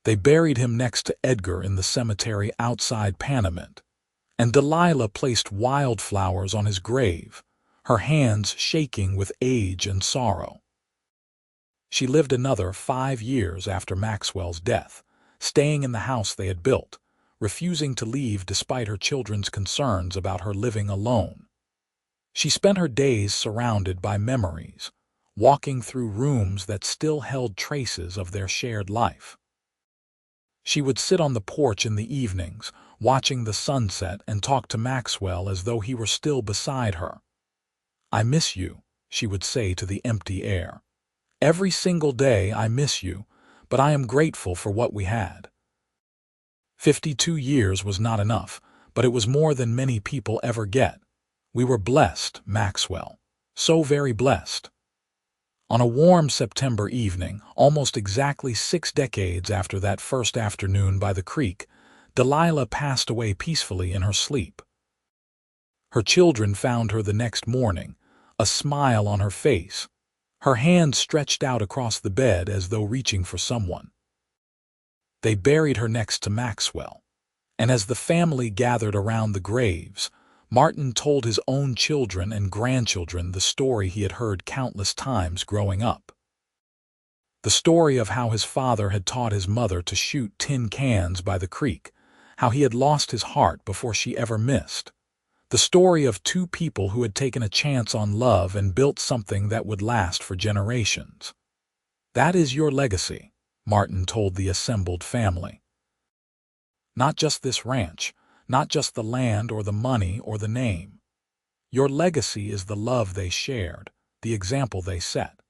They buried him next to Edgar in the cemetery outside Panamint, and Delilah placed wildflowers on his grave, her hands shaking with age and sorrow. She lived another 5 years after Maxwell's death, staying in the house they had built, refusing to leave despite her children's concerns about her living alone. She spent her days surrounded by memories, walking through rooms that still held traces of their shared life. She would sit on the porch in the evenings, watching the sunset, and talk to Maxwell as though he were still beside her. I miss you, she would say to the empty air. Every single day I miss you, but I am grateful for what we had. 52 years was not enough, but it was more than many people ever get. We were blessed, Maxwell, so very blessed. On a warm September evening, almost exactly 6 decades after that first afternoon by the creek, Delilah passed away peacefully in her sleep. Her children found her the next morning, a smile on her face, her hands stretched out across the bed as though reaching for someone. They buried her next to Maxwell, and as the family gathered around the graves, Martin told his own children and grandchildren the story he had heard countless times growing up. The story of how his father had taught his mother to shoot tin cans by the creek, how he had lost his heart before she ever missed. The story of 2 people who had taken a chance on love and built something that would last for generations. That is your legacy, Martin told the assembled family. Not just this ranch, not just the land or the money or the name. Your legacy is the love they shared, the example they set.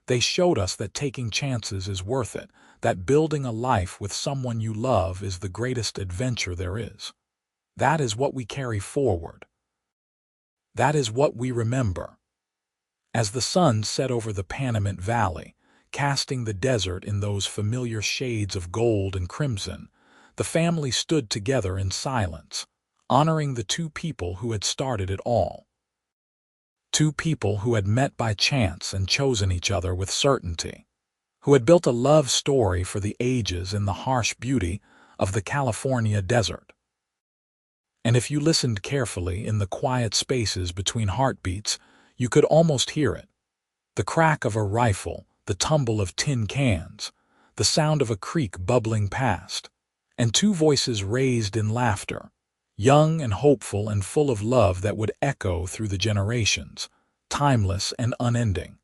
They showed us that taking chances is worth it, that building a life with someone you love is the greatest adventure there is. That is what we carry forward. That is what we remember. As the sun set over the Panamint Valley, casting the desert in those familiar shades of gold and crimson, the family stood together in silence, honoring the two people who had started it all. Two people who had met by chance and chosen each other with certainty, who had built a love story for the ages in the harsh beauty of the California desert. And if you listened carefully in the quiet spaces between heartbeats, you could almost hear it. The crack of a rifle, the tumble of tin cans, the sound of a creek bubbling past, and two voices raised in laughter, young and hopeful and full of love that would echo through the generations, timeless and unending.